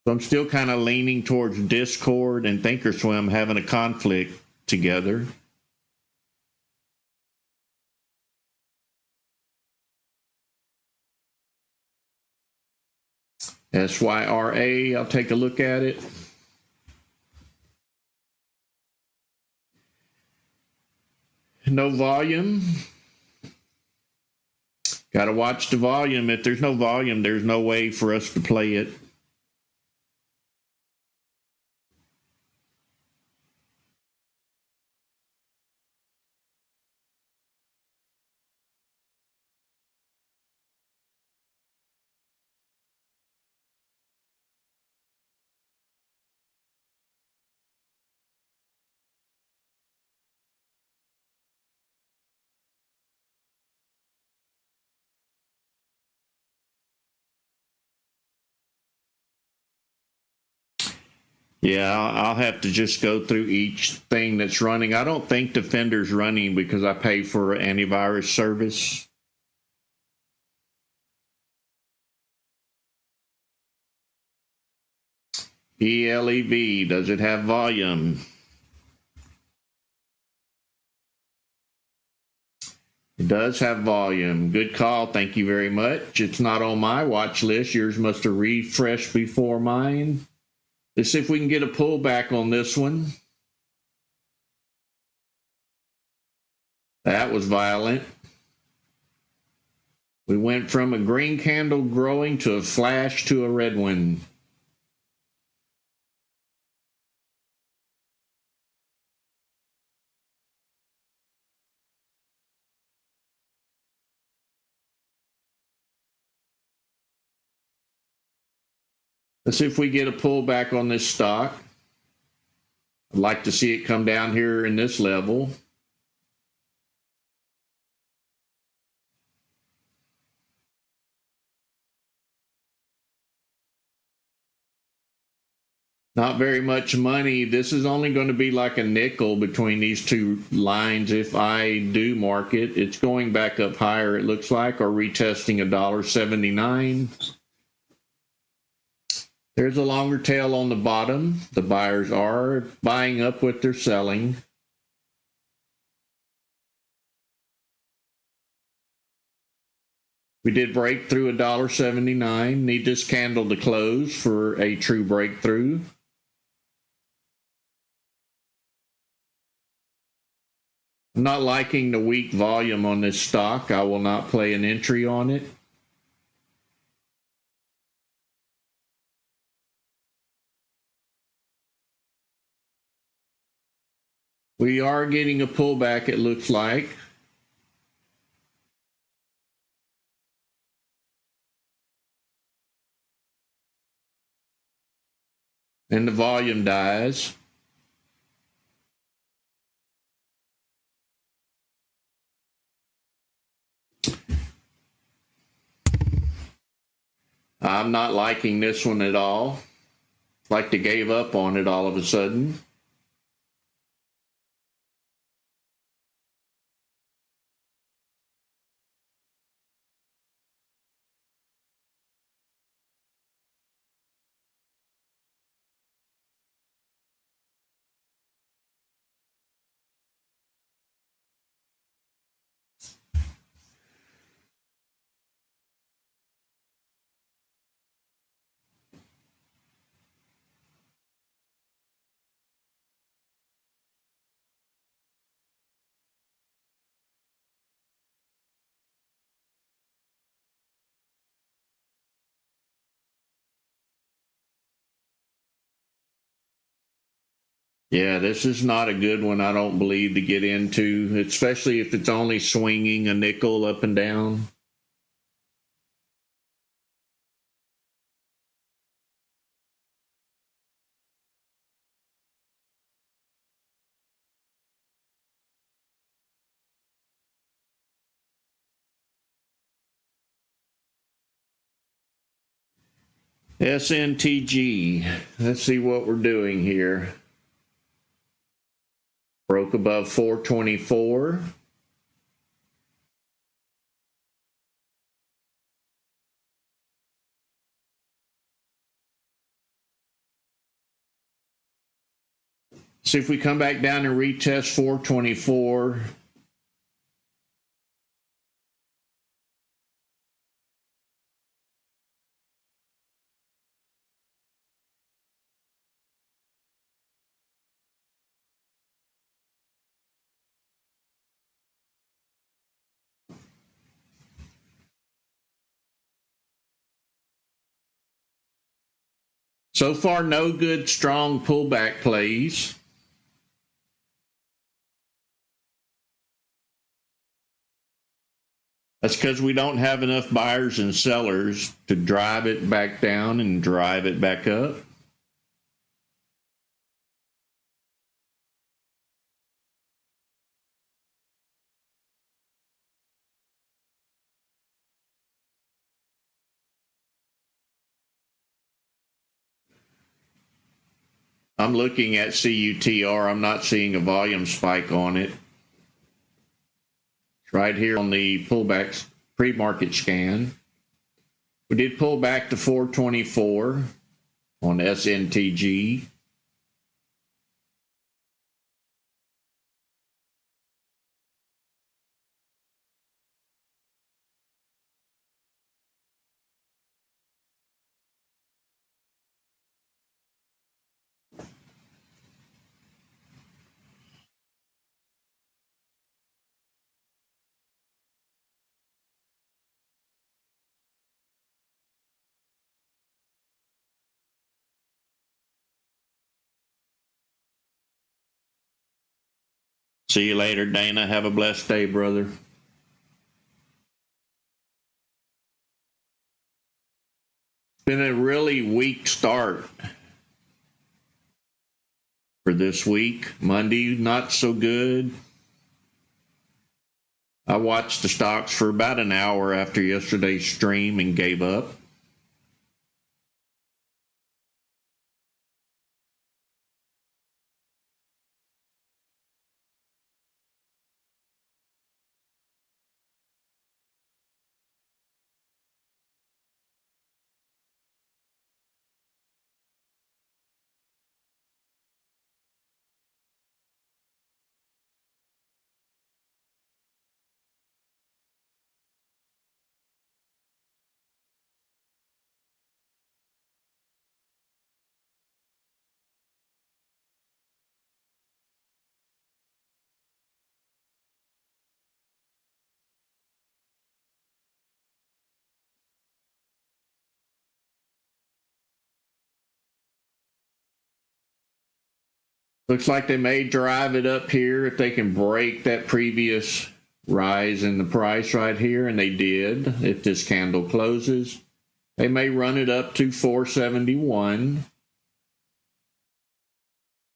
So I'm still kind of leaning towards Discord and ThinkorSwim having a conflict together. SYRA, I'll take a look at it. No volume. Got to watch the volume. If there's no volume, there's no way for us to play it. Yeah, I'll have to just go through each thing that's running. I don't think Defender's running because I pay for antivirus service. ELEV, does it have volume? It does have volume. Good call. Thank you very much. It's not on my watch list. Yours must have refreshed before mine. Let's see if we can get a pullback on this one. That was violent. We went from a green candle growing to a flash to a red one. Let's see if we get a pullback on this stock. I'd like to see it come down here in this level. Not very much money. This is only going to be like a nickel between these two lines if I do mark it. It's going back up higher, it looks like, or retesting $1.79. There's a longer tail on the bottom. The buyers are buying up what they're selling. We did break through $1.79. Need this candle to close for a true breakthrough. I'm not liking the weak volume on this stock. I will not play an entry on it. We are getting a pullback, it looks like. And the volume dies. I'm not liking this one at all. Like they gave up on it all of a sudden. Yeah, this is not a good one, I don't believe, to get into, especially if it's only swinging a nickel up and down. SNTG, let's see what we're doing here. Broke above 424. See if we come back down and retest 424. So far, no good strong pullback plays. That's because we don't have enough buyers and sellers to drive it back down and drive it back up. I'm looking at CUTR. I'm not seeing a volume spike on it. It's right here on the pullback pre-market scan. We did pull back to 424. on SNTG. See you later, Dana. Have a blessed day, brother. Been a really weak start for this week. Monday, not so good. I watched the stocks for about an hour after yesterday's stream and gave up. Looks like they may drive it up here if they can break that previous rise in the price right here, and they did. If this candle closes, they may run it up to 471.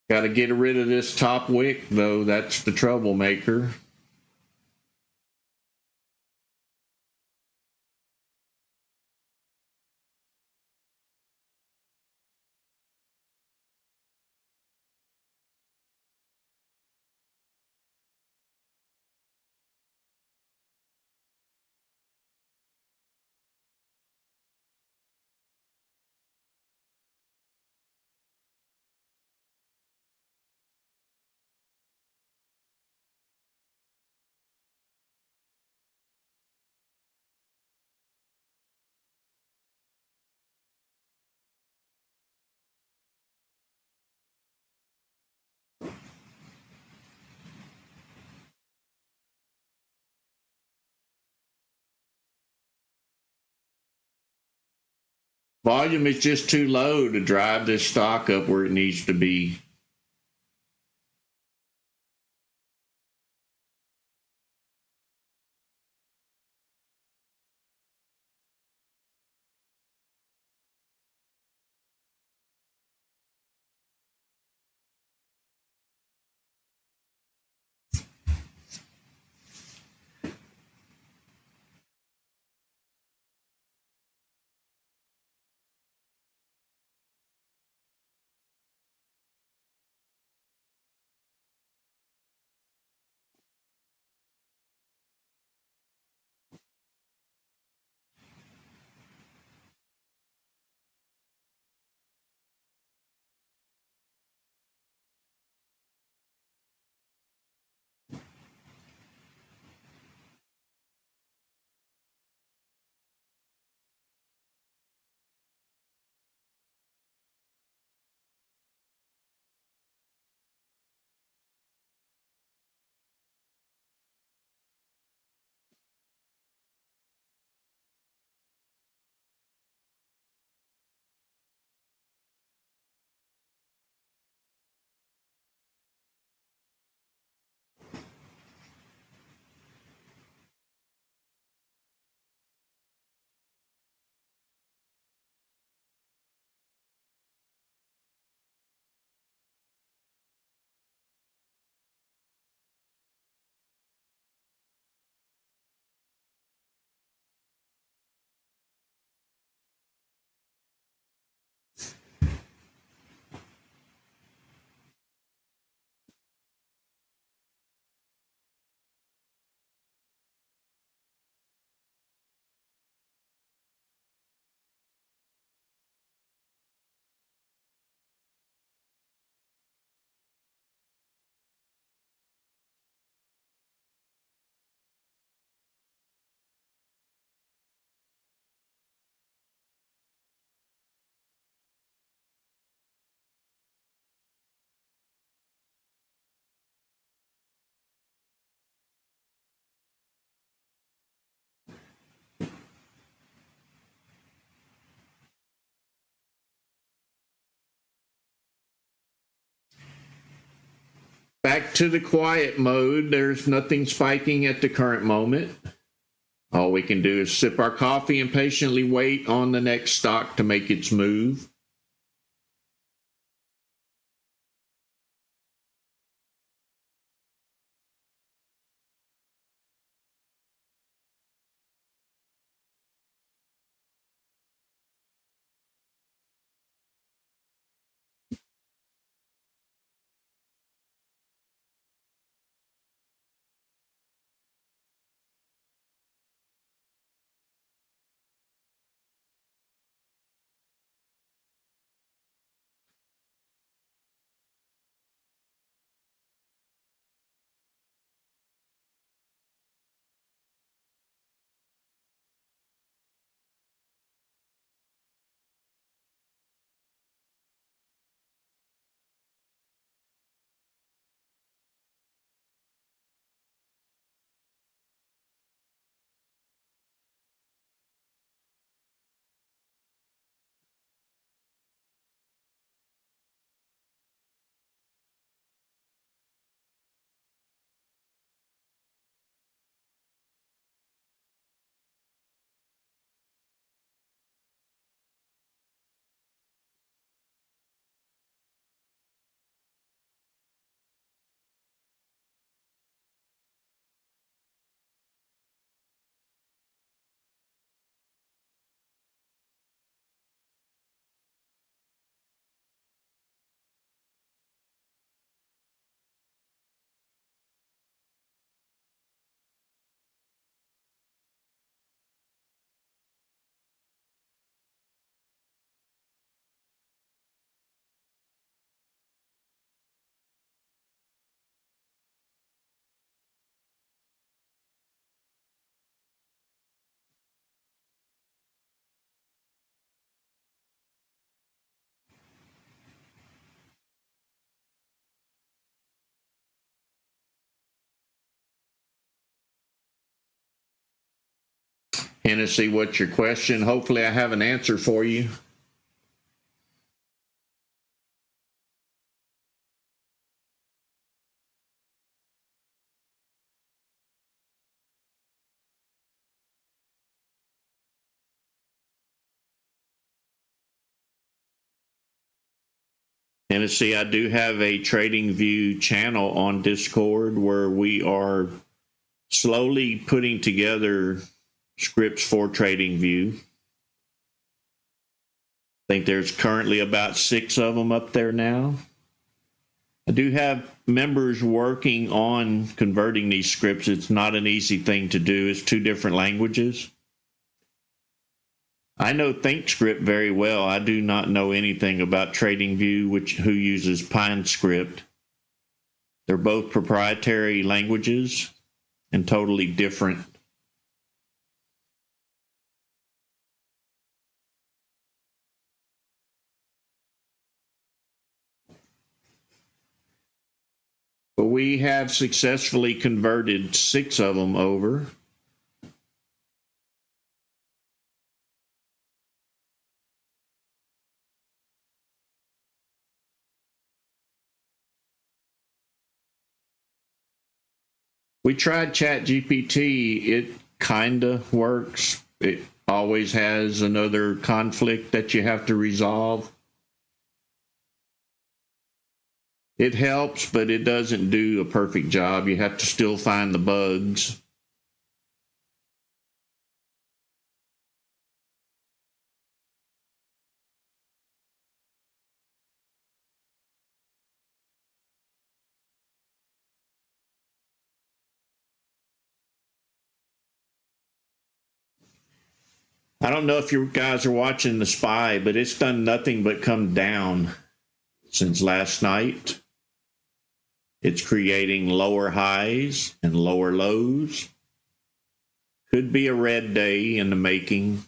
Got to get rid of this top wick, though. That's the troublemaker. Volume is just too low to drive this stock up where it needs to be. Back to the quiet mode. There's nothing spiking at the current moment. All we can do is sip our coffee and patiently wait on the next stock to make its move. Hennessy, what's your question? Hopefully I have an answer for you. Hennessy, I do have a TradingView channel on Discord where we are slowly putting together scripts for TradingView. I think there's currently about 6 of them up there now. I do have members working on converting these scripts. It's not an easy thing to do. It's 2 different languages. I know ThinkScript very well. I do not know anything about TradingView, who uses PineScript. They're both proprietary languages and totally different. But we have successfully converted 6 of them over. We tried ChatGPT. It kind of works. It always has another conflict that you have to resolve. It helps, but it doesn't do a perfect job. You have to still find the bugs. I don't know if you guys are watching The Spy, but it's done nothing but come down since last night. It's creating lower highs and lower lows. Could be a red day in the making.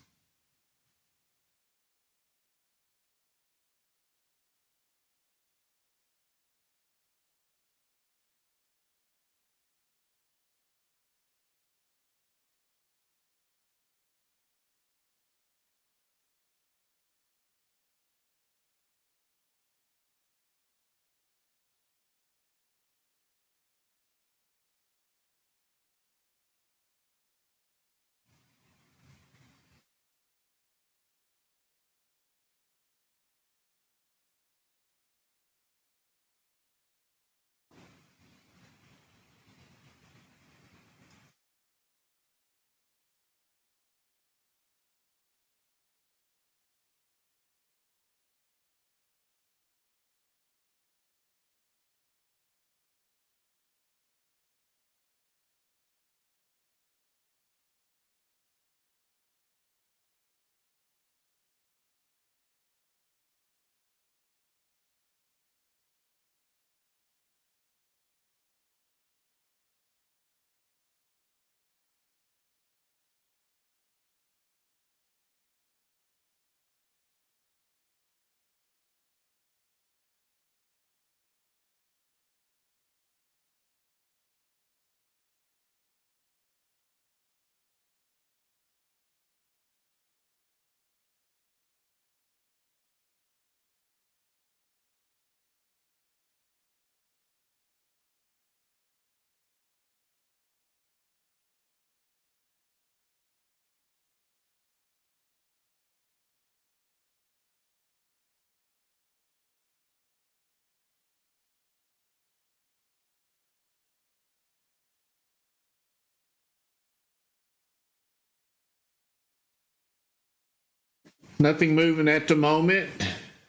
Nothing moving at the moment.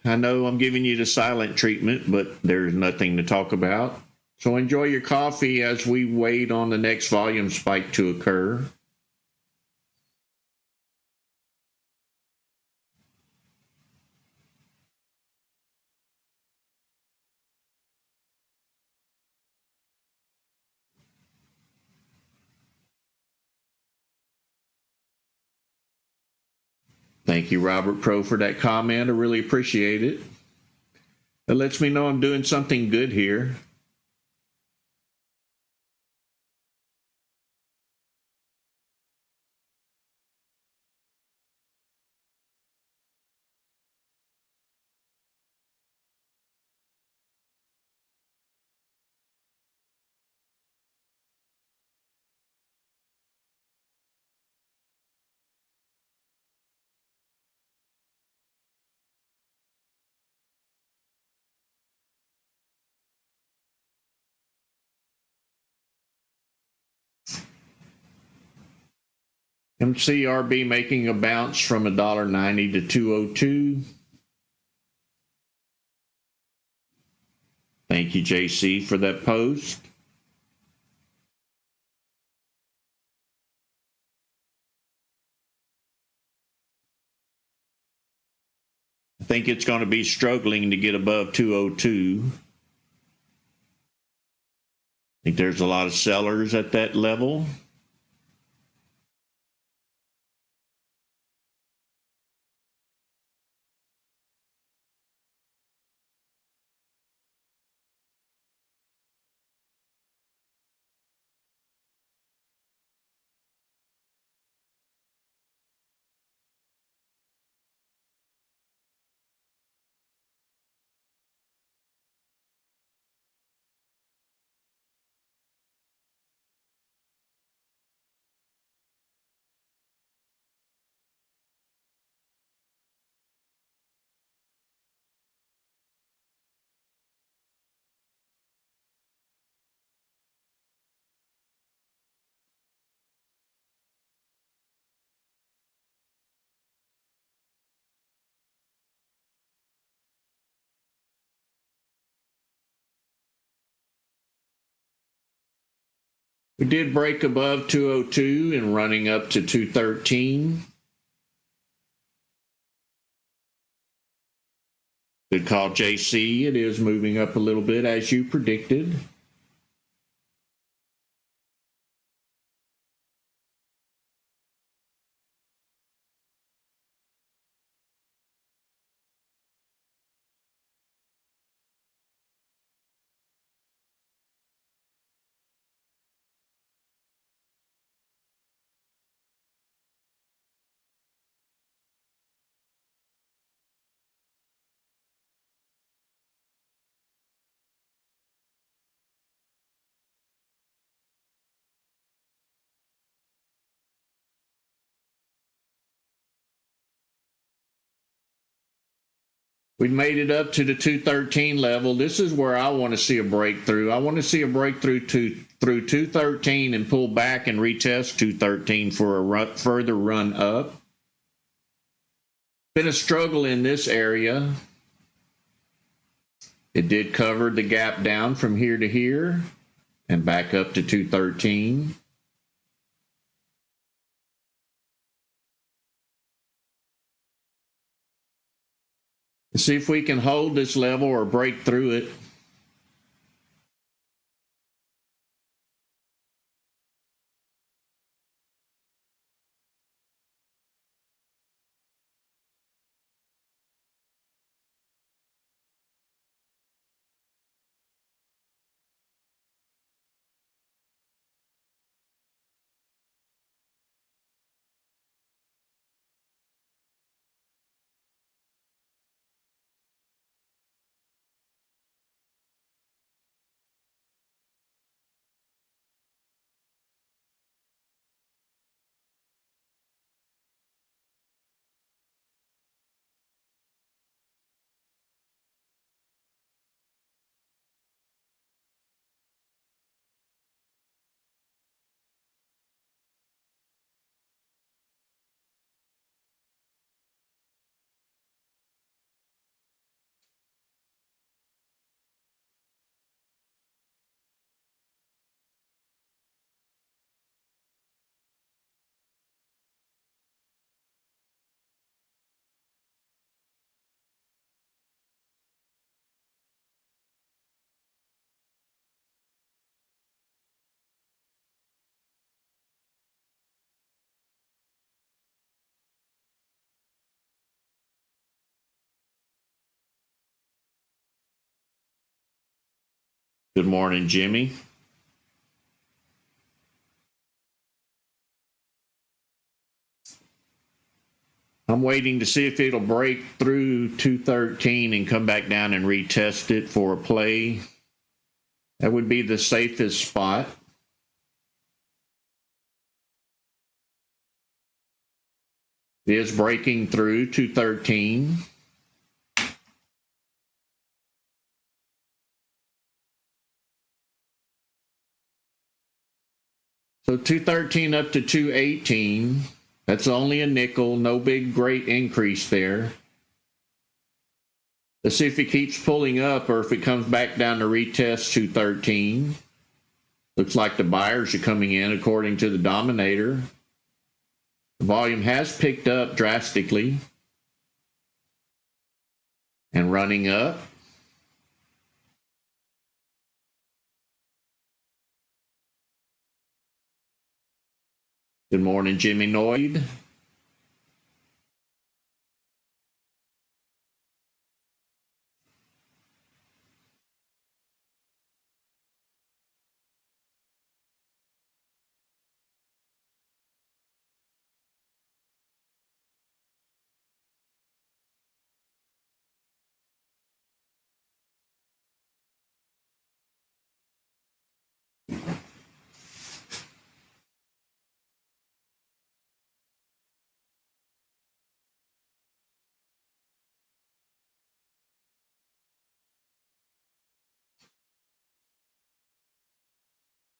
I know I'm giving you the silent treatment, but there's nothing to talk about. So enjoy your coffee as we wait on the next volume spike to occur. Thank you, Robert Pro, for that comment. I really appreciate it. It lets me know I'm doing something good here. MCRB making a bounce from $1.90 to 202. Thank you, JC, for that post. I think it's going to be struggling to get above 202. I think there's a lot of sellers at that level. We did break above 202 and running up to 213. Good call, JC. It is moving up a little bit as you predicted. We made it up to the 213 level. This is where I want to see a breakthrough. I want to see a breakthrough through 213 and pull back and retest 213 for a further run up. Been a struggle in this area. It did cover the gap down from here to here and back up to 213. Let's see if we can hold this level or break through it. Good morning, Jimmy. I'm waiting to see if it'll break through 213 and come back down and retest it for a play. That would be the safest spot. It is breaking through 213. So 213 up to 218. That's only a nickel, no big great increase there. Let's see if it keeps pulling up or if it comes back down to retest 213. Looks like the buyers are coming in according to the dominator. The volume has picked up drastically and running up. Good morning, Jimmy Noyd.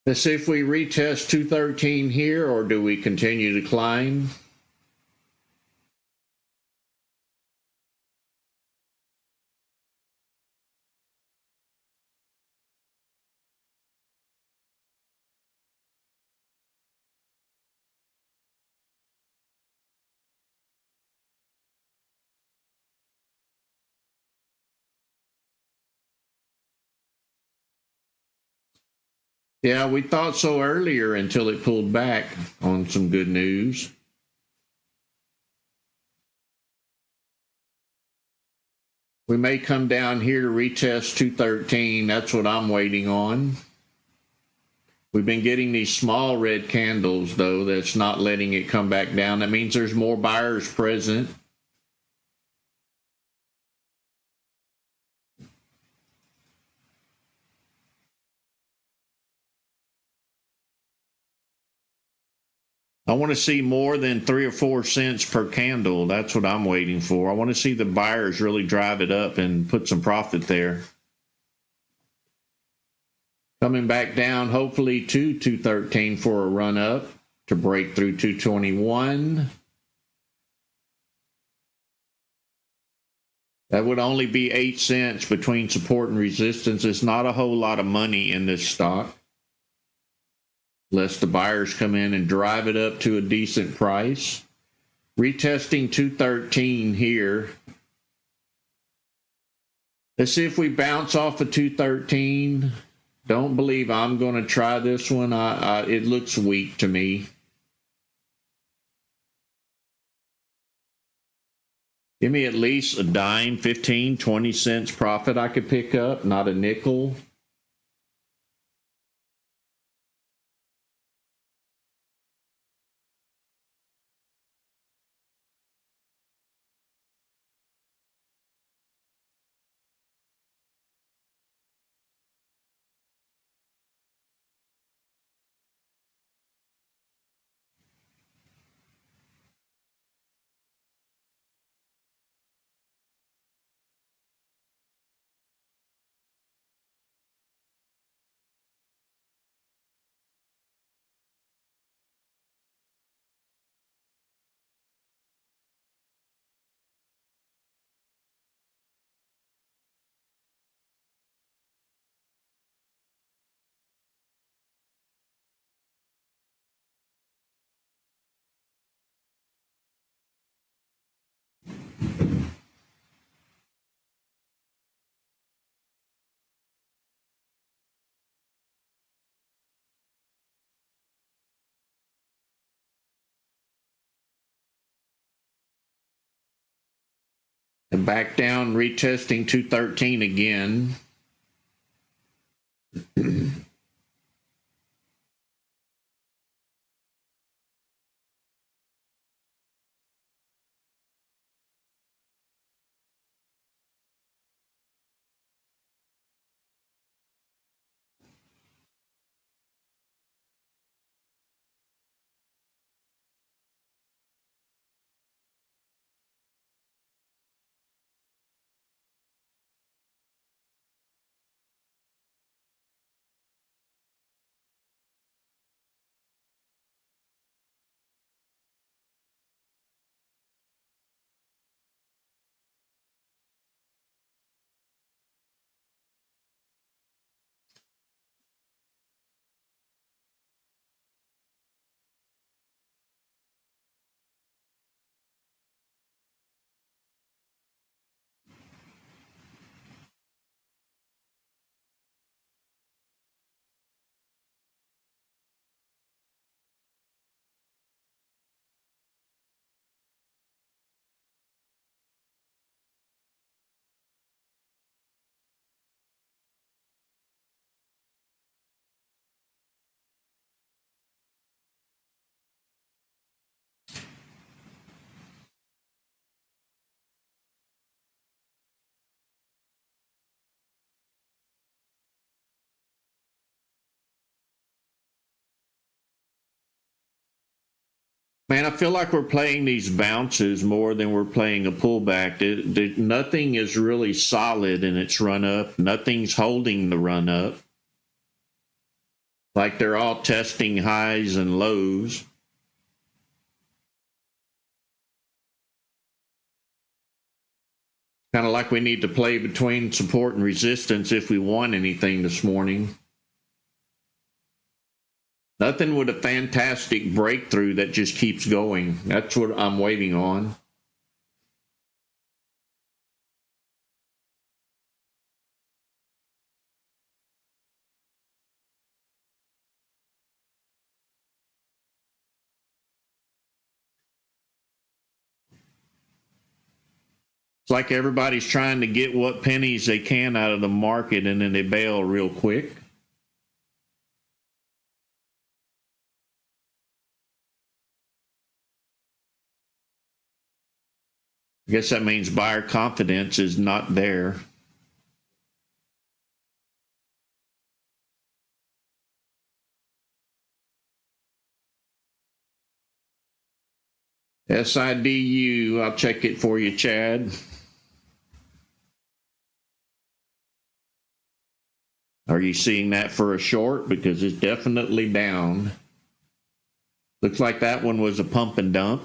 Let's see if we retest 213 here or do we continue to climb? Yeah, we thought so earlier until it pulled back on some good news. We may come down here to retest 213. That's what I'm waiting on. We've been getting these small red candles, though, that's not letting it come back down. That means there's more buyers present. I want to see more than 3 or 4 cents per candle. That's what I'm waiting for. I want to see the buyers really drive it up and put some profit there. Coming back down, hopefully to 213 for a run up to break through 221. That would only be 8 cents between support and resistance. It's not a whole lot of money in this stock. Unless the buyers come in and drive it up to a decent price. Retesting 213 here. Let's see if we bounce off of 213. Don't believe I'm going to try this one. It looks weak to me. Give me at least a dime, 15, 20 cents profit I could pick up, not a nickel. And back down, retesting 213 again. Man, I feel like we're playing these bounces more than we're playing a pullback. Nothing is really solid in its run up. Nothing's holding the run up. Like they're all testing highs and lows. Kind of like we need to play between support and resistance if we want anything this morning. Nothing with a fantastic breakthrough that just keeps going. That's what I'm waiting on. It's like everybody's trying to get what pennies they can out of the market and then they bail real quick. I guess that means buyer confidence is not there. SIDU, I'll check it for you, Chad. Are you seeing that for a short? Because it's definitely down. Looks like that one was a pump and dump.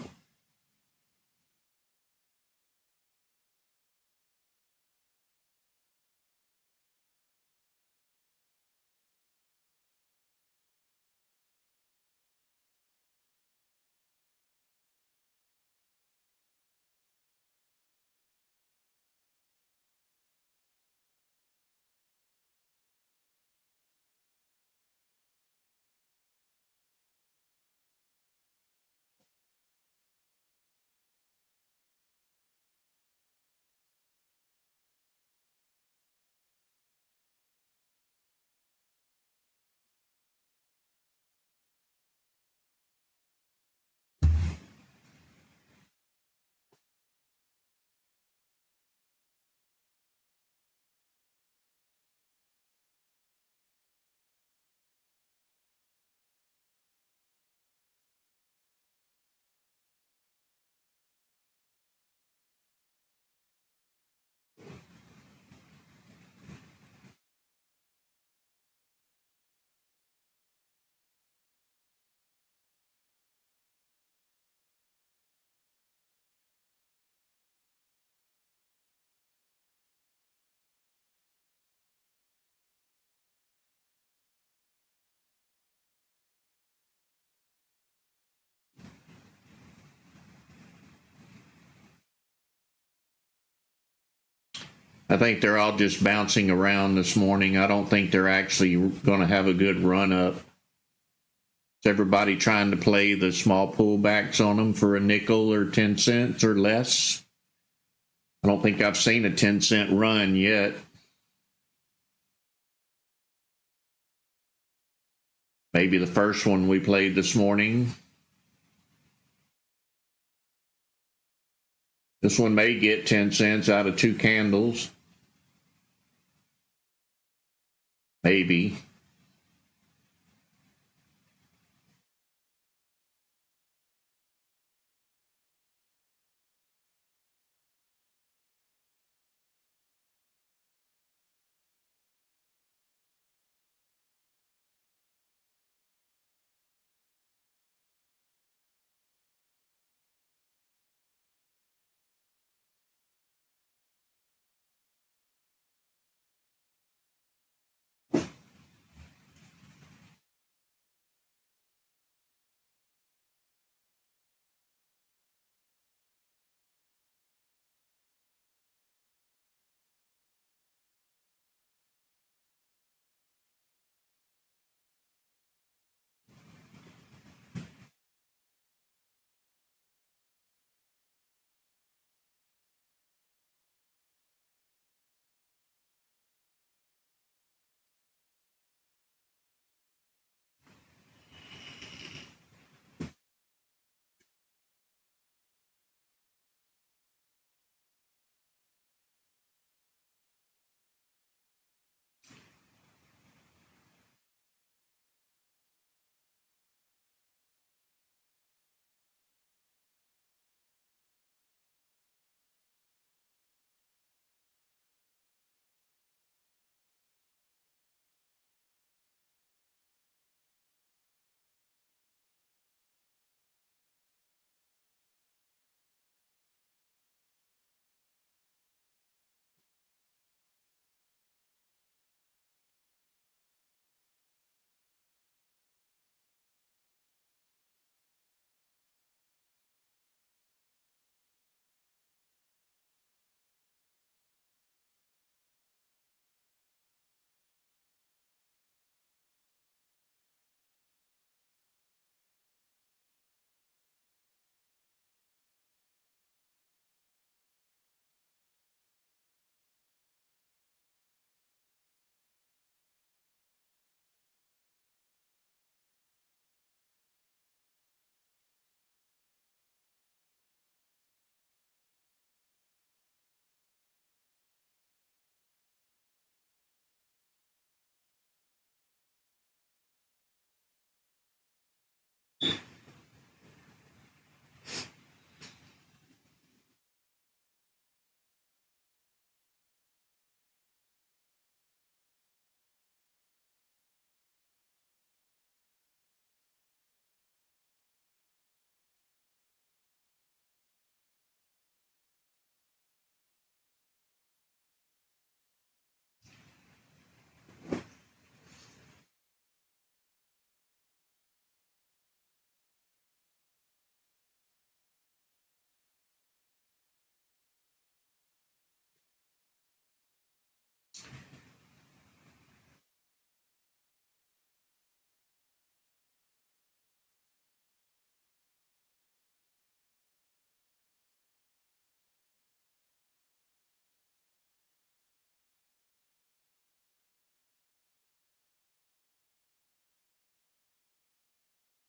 I think they're all just bouncing around this morning. I don't think they're actually going to have a good run up. Is everybody trying to play the small pullbacks on them for a nickel or 10 cents or less? I don't think I've seen a 10-cent run yet. Maybe the first one we played this morning. This one may get 10 cents out of 2 candles. Maybe.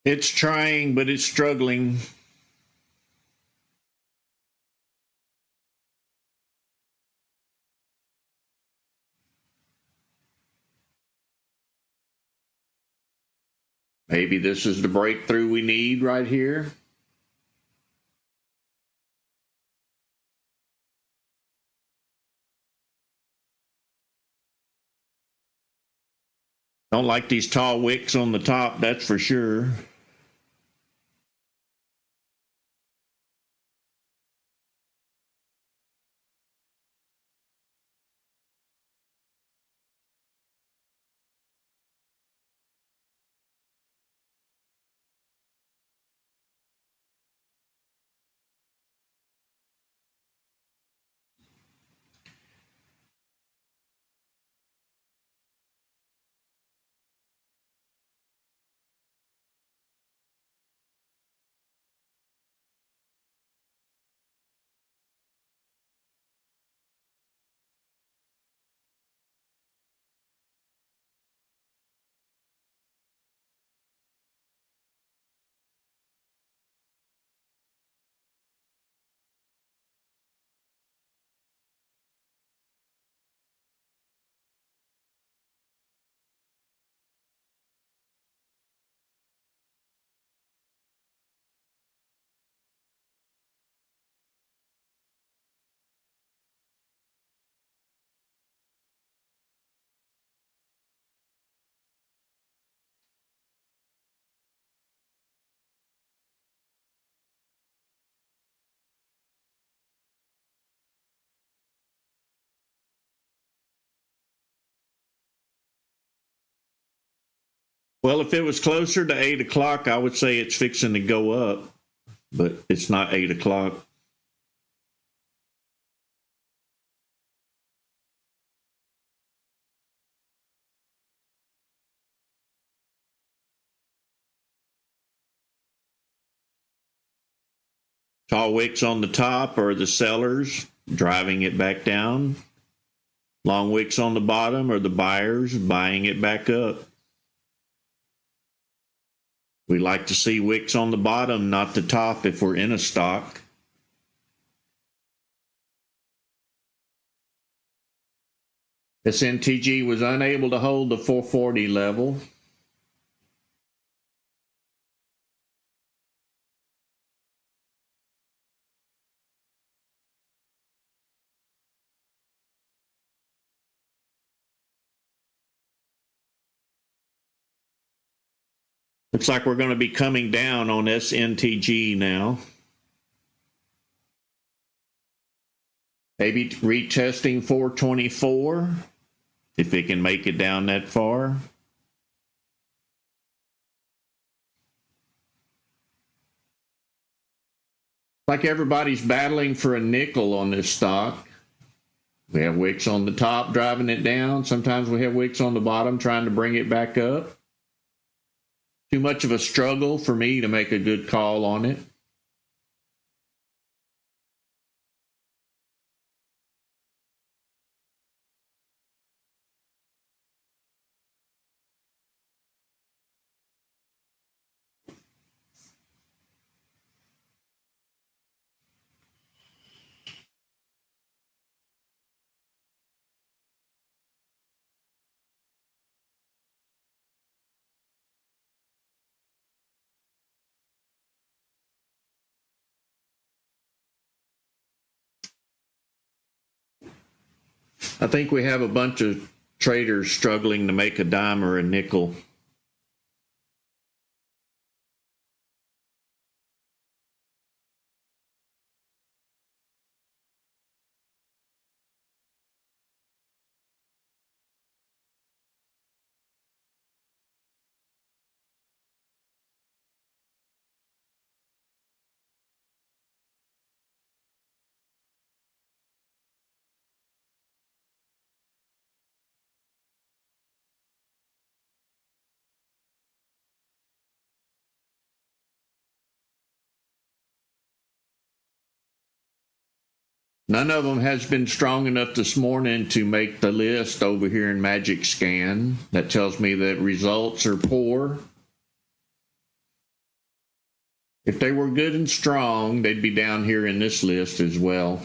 It's trying, but it's struggling. Maybe this is the breakthrough we need right here. Don't like these tall wicks on the top, that's for sure. Well, if it was closer to 8 o'clock, I would say it's fixing to go up, but it's not 8 o'clock. Tall wicks on the top are the sellers driving it back down. Long wicks on the bottom are the buyers buying it back up. We like to see wicks on the bottom, not the top, if we're in a stock. SNTG was unable to hold the 440 level. Looks like we're going to be coming down on SNTG now. Maybe retesting 424 if it can make it down that far. Like everybody's battling for a nickel on this stock. We have wicks on the top driving it down. Sometimes we have wicks on the bottom trying to bring it back up. Too much of a struggle for me to make a good call on it. I think we have a bunch of traders struggling to make a dime or a nickel. None of them has been strong enough this morning to make the list over here in Magic Scan. That tells me that results are poor. If they were good and strong, they'd be down here in this list as well.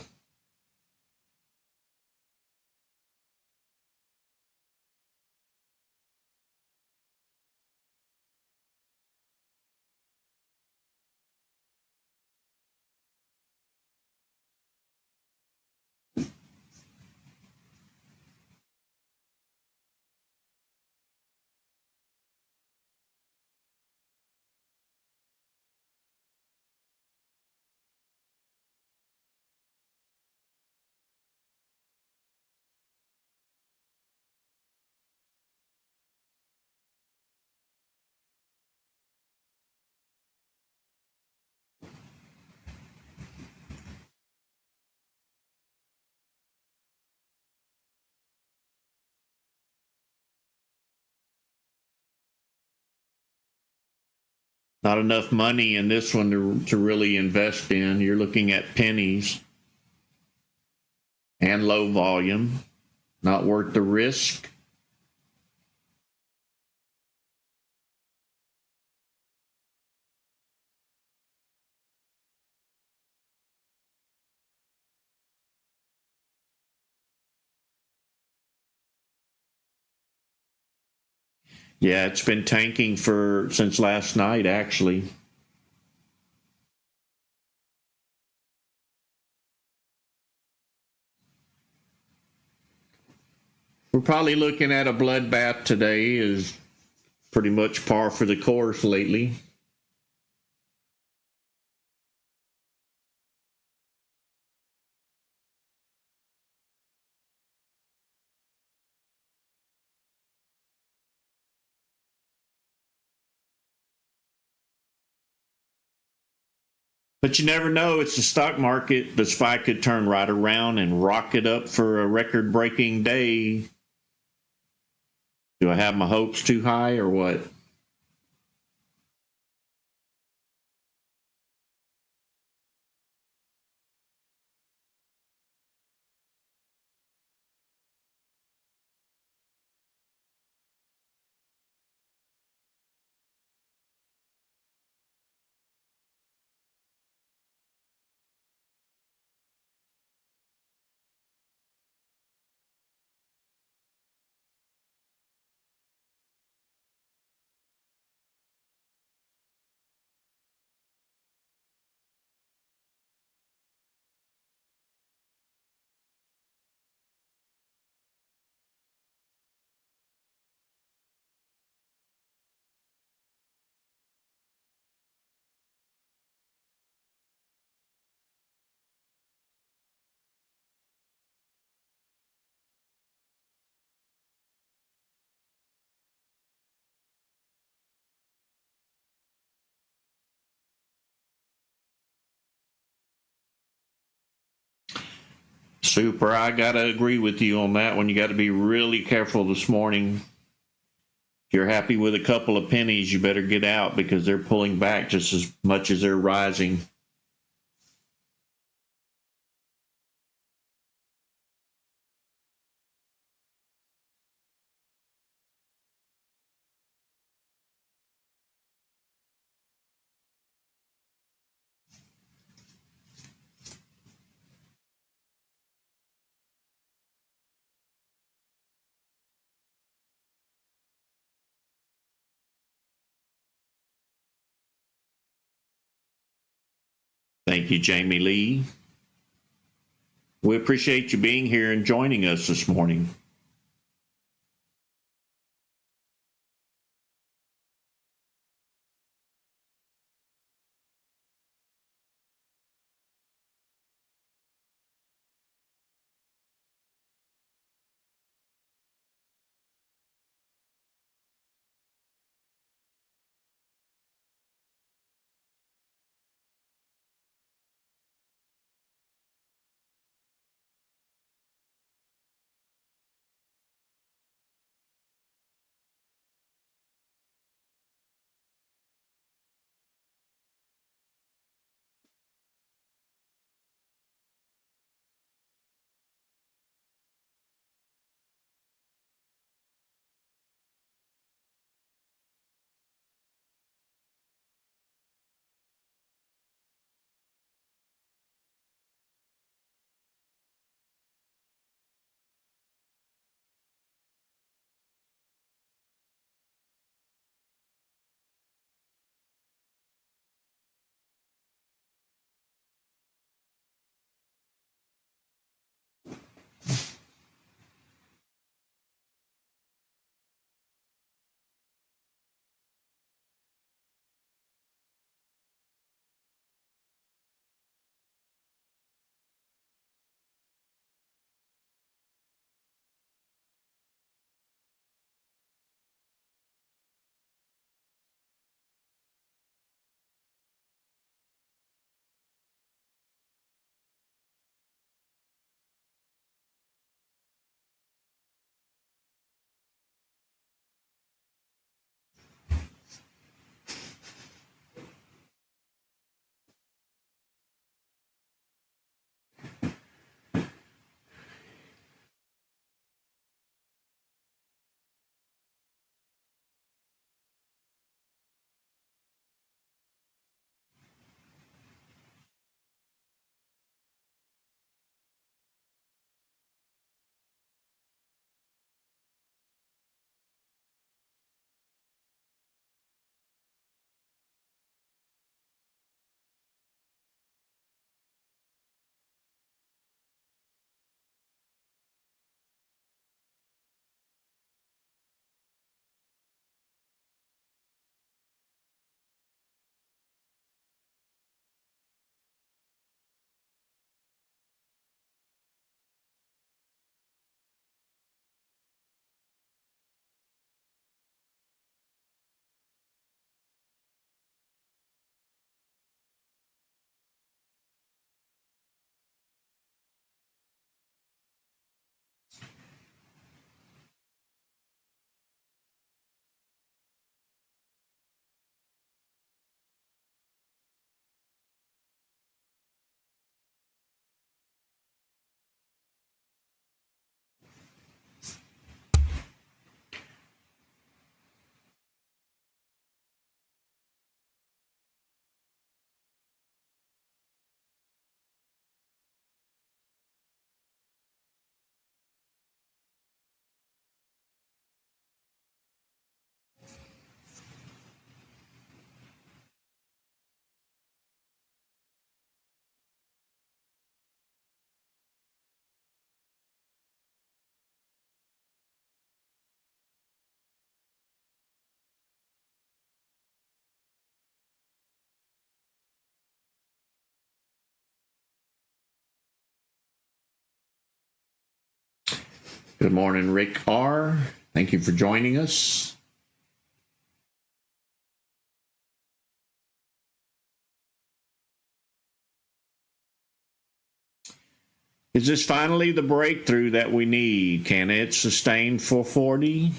Not enough money in this one to really invest in. You're looking at pennies and low volume. Not worth the risk. Yeah, it's been tanking since last night, actually. We're probably looking at a bloodbath today, is pretty much par for the course lately. But you never know. It's the stock market. The SPY could turn right around and rocket up for a record-breaking day. Do I have my hopes too high or what? Super. I got to agree with you on that one. You got to be really careful this morning. If you're happy with a couple of pennies, you better get out because they're pulling back just as much as they're rising. Thank you, Jamie Lee. We appreciate you being here and joining us this morning. Good morning, Rick R. Thank you for joining us. Is this finally the breakthrough that we need? Can it sustain 440?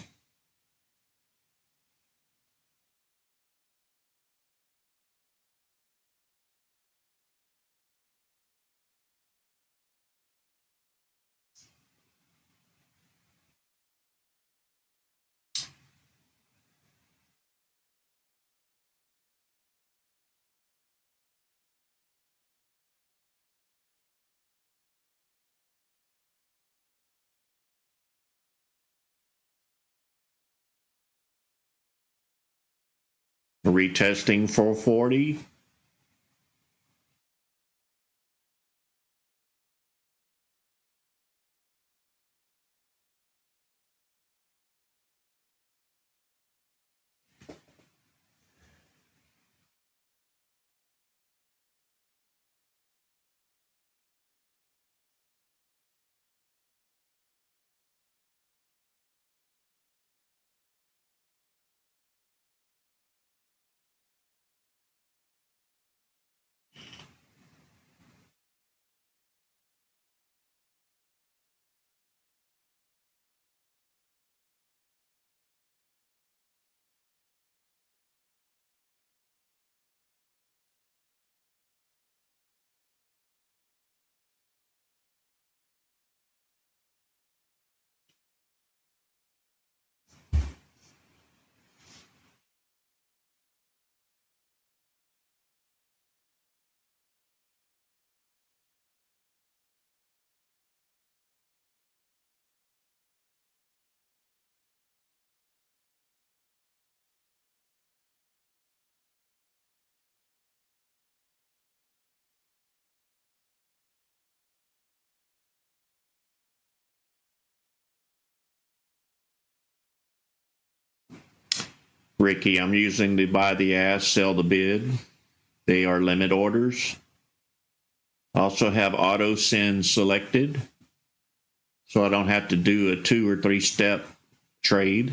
Retesting 440. Ricky, I'm using the buy the ask, sell the bid. They are limit orders. Also have auto send selected, so I don't have to do a 2 or 3 step trade.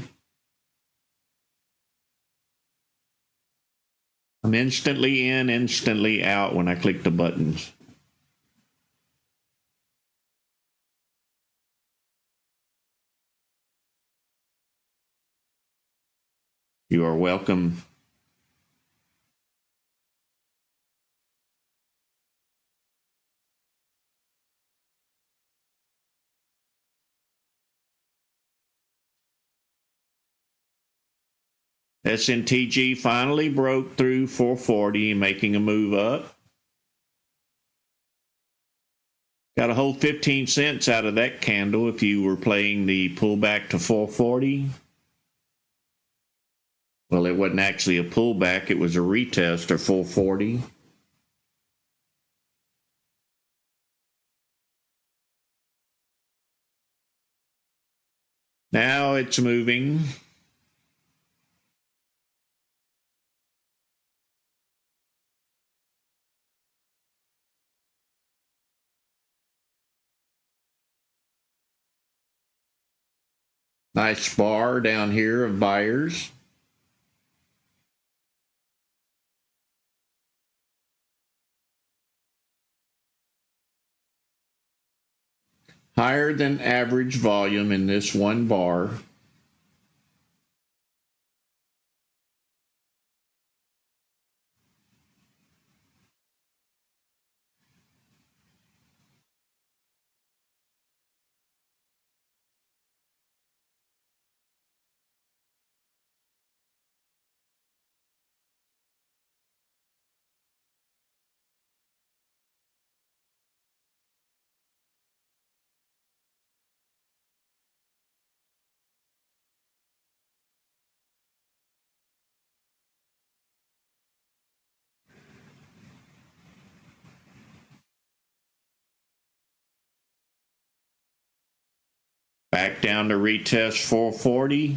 I'm instantly in, instantly out when I click the buttons. You are welcome. SNTG finally broke through 440, making a move up. Got a whole 15 cents out of that candle if you were playing the pullback to 440. Well, it wasn't actually a pullback, it was a retest of 440. Now it's moving. Nice bar down here of buyers. Higher than average volume in this one bar. Back down to retest 440.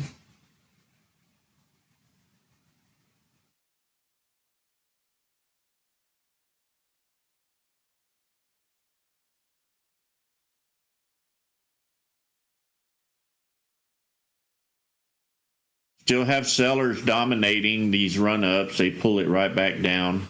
Still have sellers dominating these run-ups. They pull it right back down.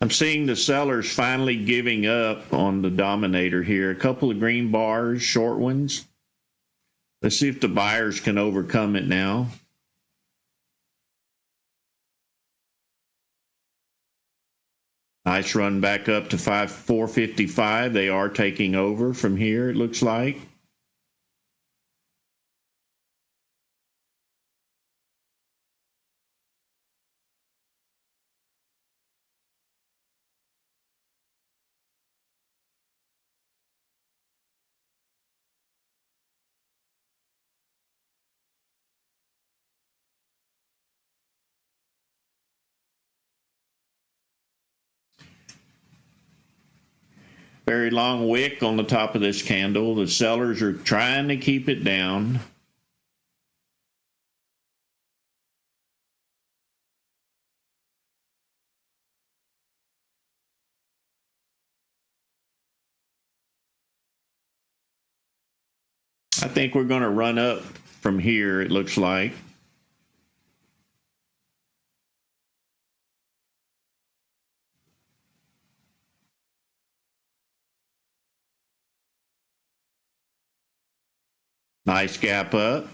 I'm seeing the sellers finally giving up on the dominator here. A couple of green bars, short ones. Let's see if the buyers can overcome it now. Nice run back up to 455. They are taking over from here, it looks like. Very long wick on the top of this candle. The sellers are trying to keep it down. I think we're going to run up from here, it looks like. Nice gap up.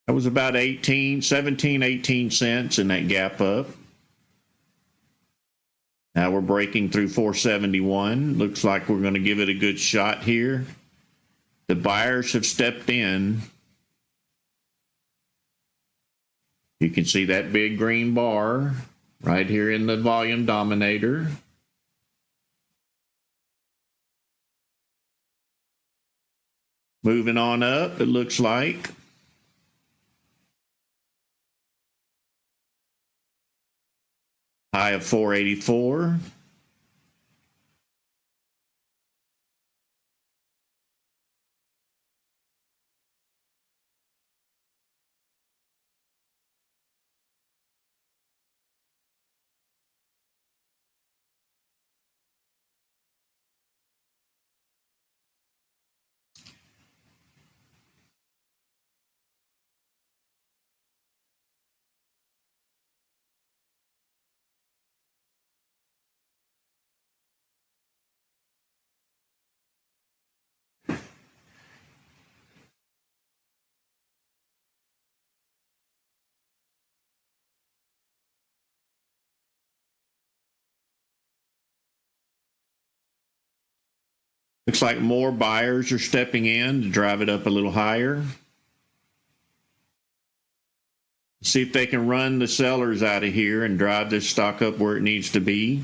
That was about 17, 18 cents in that gap up. Now we're breaking through 471. Looks like we're going to give it a good shot here. The buyers have stepped in. You can see that big green bar right here in the volume dominator. Moving on up, it looks like. High of 484. Looks like more buyers are stepping in to drive it up a little higher. See if they can run the sellers out of here and drive this stock up where it needs to be.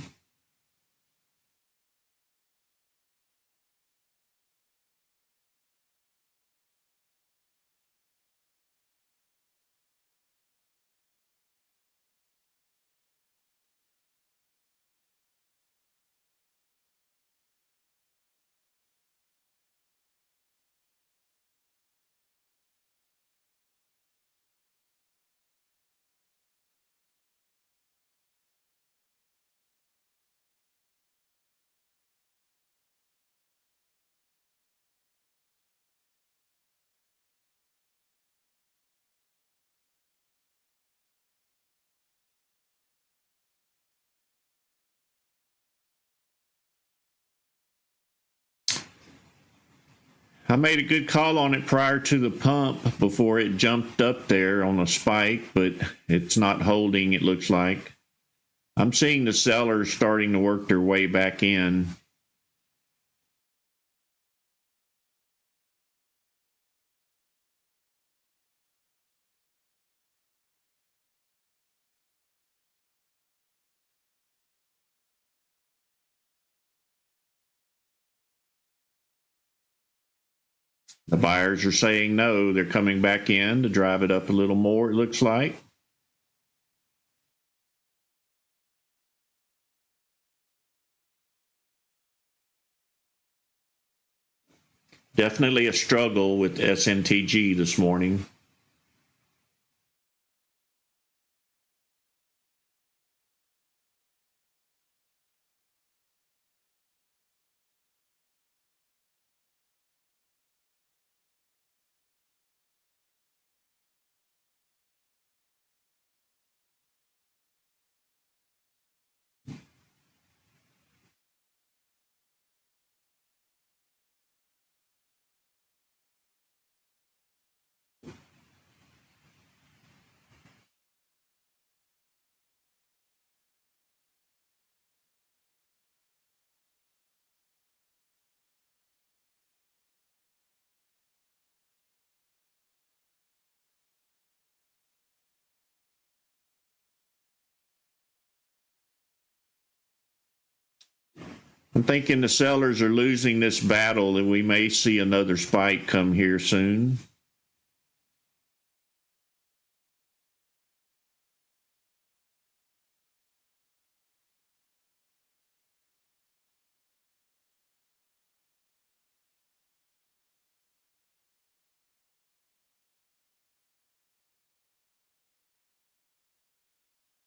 I made a good call on it prior to the pump before it jumped up there on a spike, but it's not holding, it looks like. I'm seeing the sellers starting to work their way back in. The buyers are saying no. They're coming back in to drive it up a little more, it looks like. Definitely a struggle with SNTG this morning. I'm thinking the sellers are losing this battle and we may see another spike come here soon.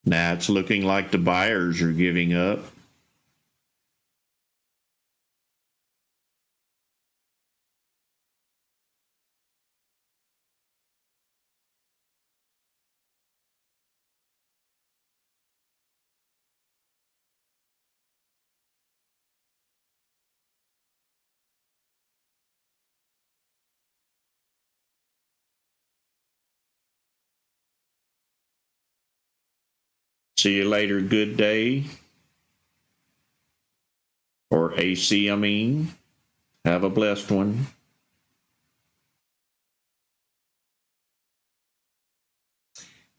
Now it's looking like the buyers are giving up. See you later, good day. Or AC, I mean. Have a blessed one.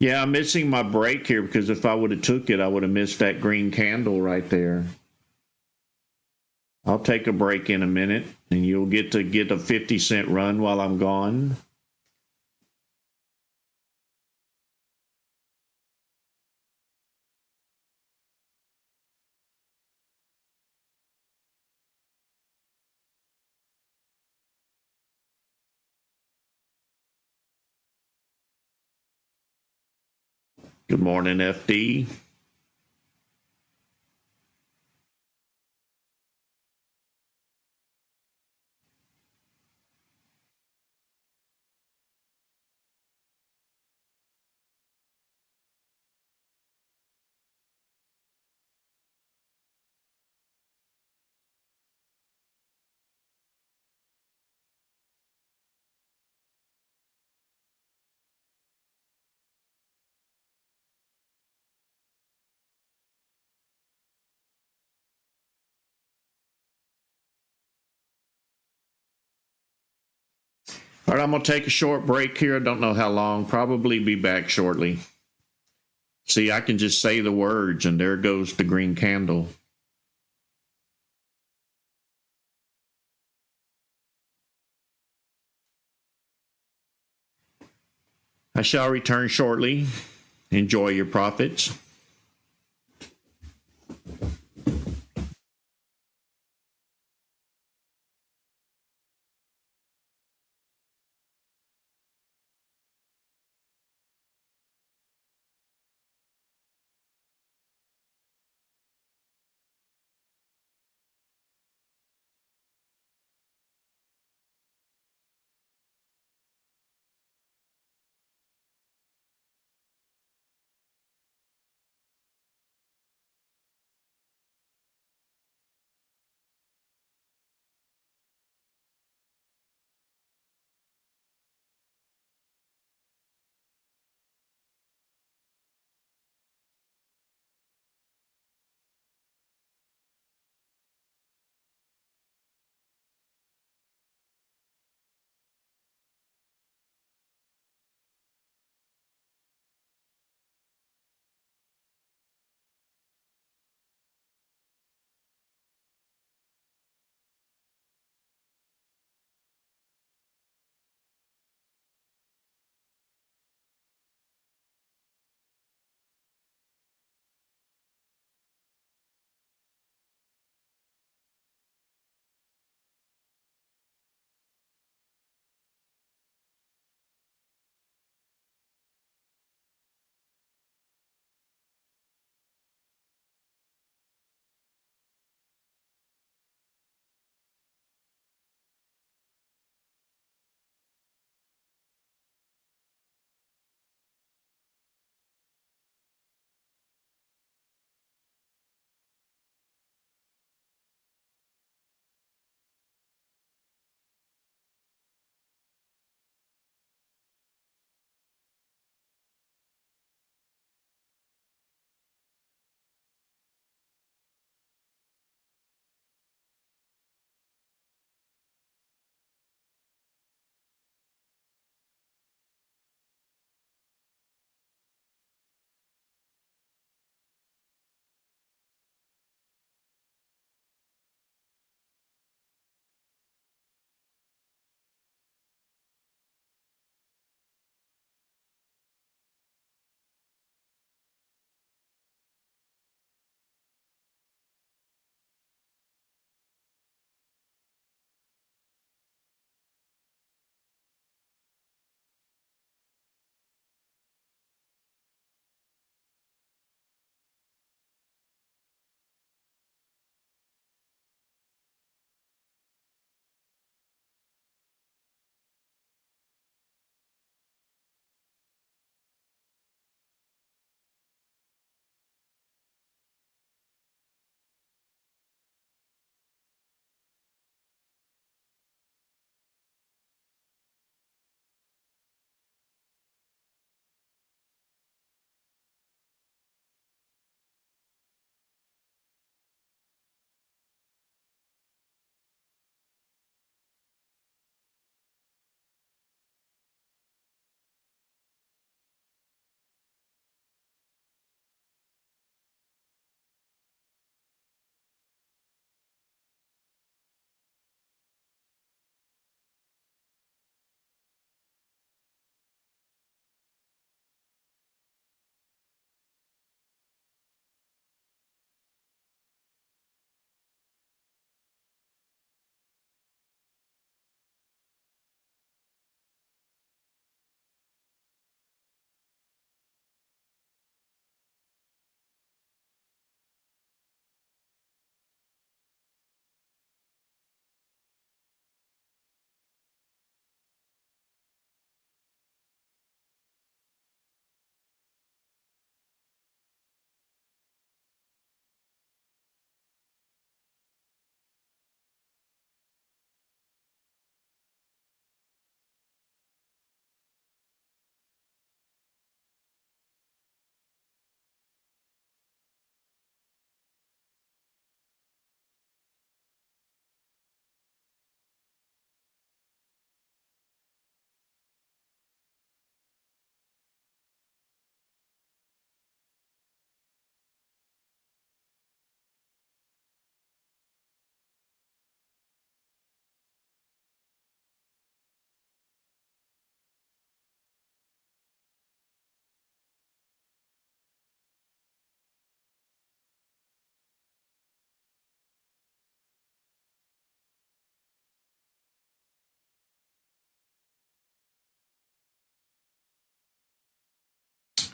Yeah, I'm missing my break here because if I would have took it, I would have missed that green candle right there. I'll take a break in a minute and you'll get to get a 50-cent run while I'm gone. Good morning, FD. All right, I'm going to take a short break here. I don't know how long. Probably be back shortly. See, I can just say the words and there goes the green candle. I shall return shortly. Enjoy your profits.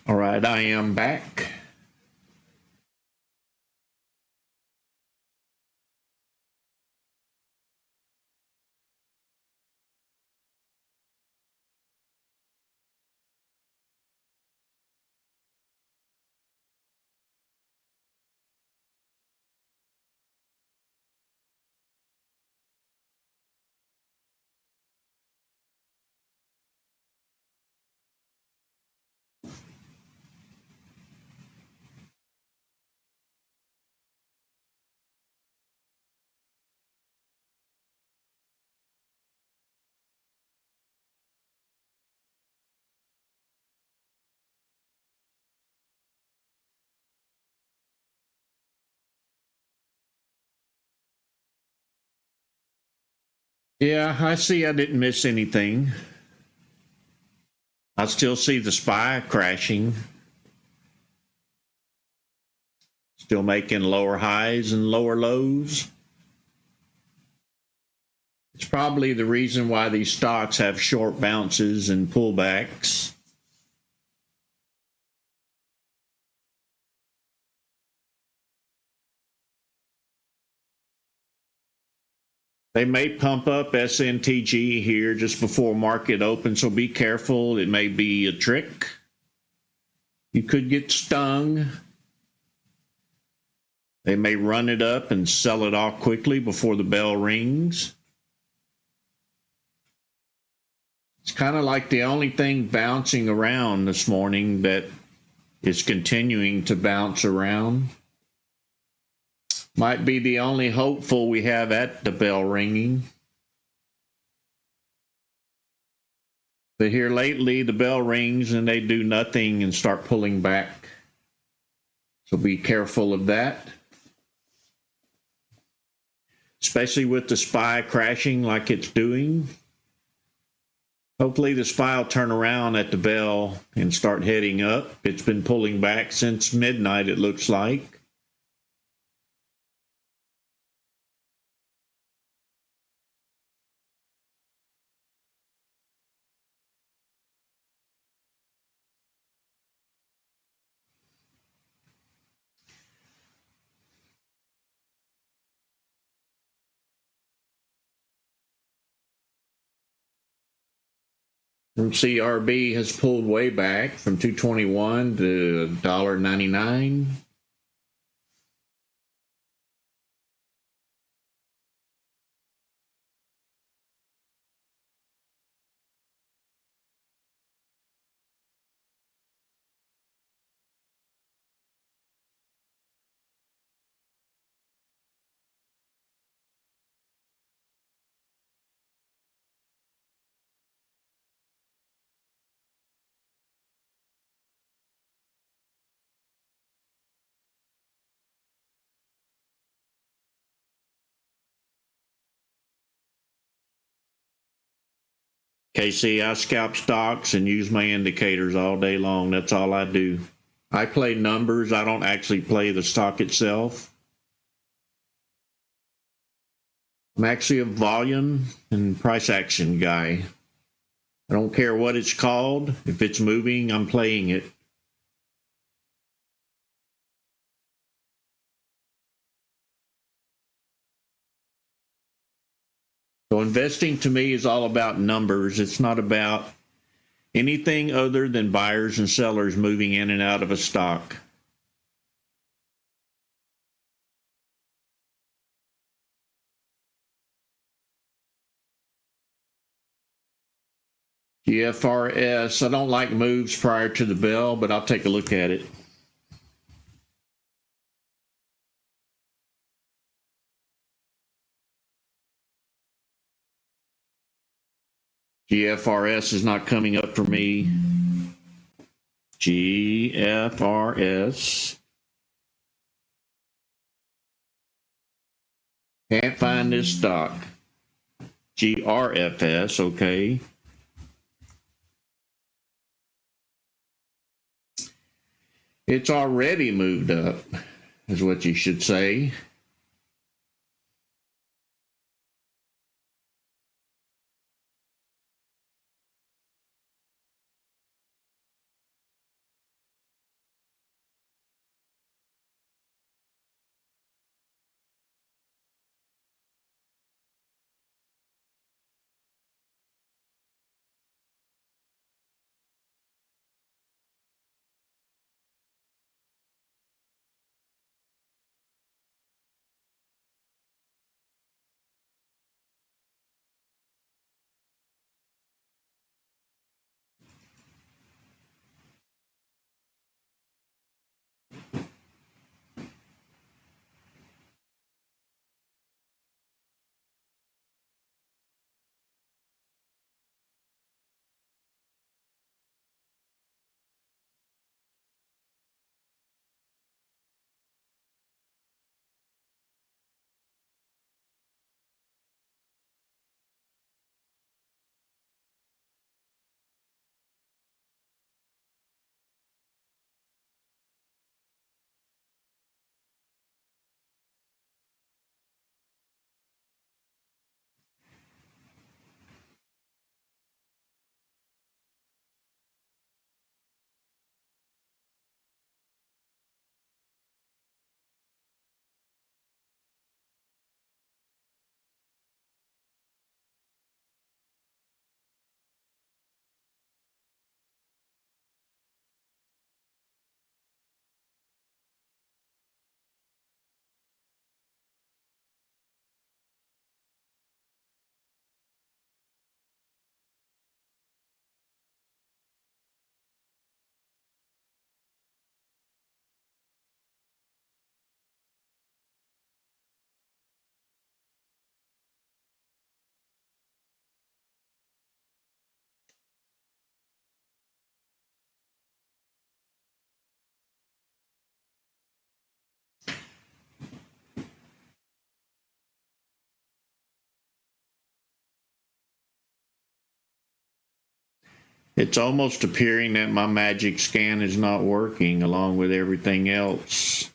All right, I am back. Yeah, I see I didn't miss anything. I still see the SPY crashing, still making lower highs and lower lows. It's probably the reason why these stocks have short bounces and pullbacks. They may pump up SNTG here just before market open, so be careful. It may be a trick. You could get stung. They may run it up and sell it off quickly before the bell rings. It's kind of like the only thing bouncing around this morning that is continuing to bounce around. Might be the only hopeful we have at the bell ringing. But here lately, the bell rings and they do nothing and start pulling back. So be careful of that. Especially with the SPY crashing like it's doing. Hopefully the SPY will turn around at the bell and start heading up. It's been pulling back since midnight, it looks like. CRB has pulled way back from 221 to $1.99. KC, I scalp stocks and use my indicators all day long. That's all I do. I play numbers. I don't actually play the stock itself. I'm actually a volume and price action guy. I don't care what it's called. If it's moving, I'm playing it. So investing to me is all about numbers. It's not about anything other than buyers and sellers moving in and out of a stock. GFRS, I don't like moves prior to the bell, but I'll take a look at it. GFRS is not coming up for me. GFRS. Can't find this stock. GRFS, okay. It's already moved up, is what you should say. It's almost appearing that my magic scan is not working along with everything else.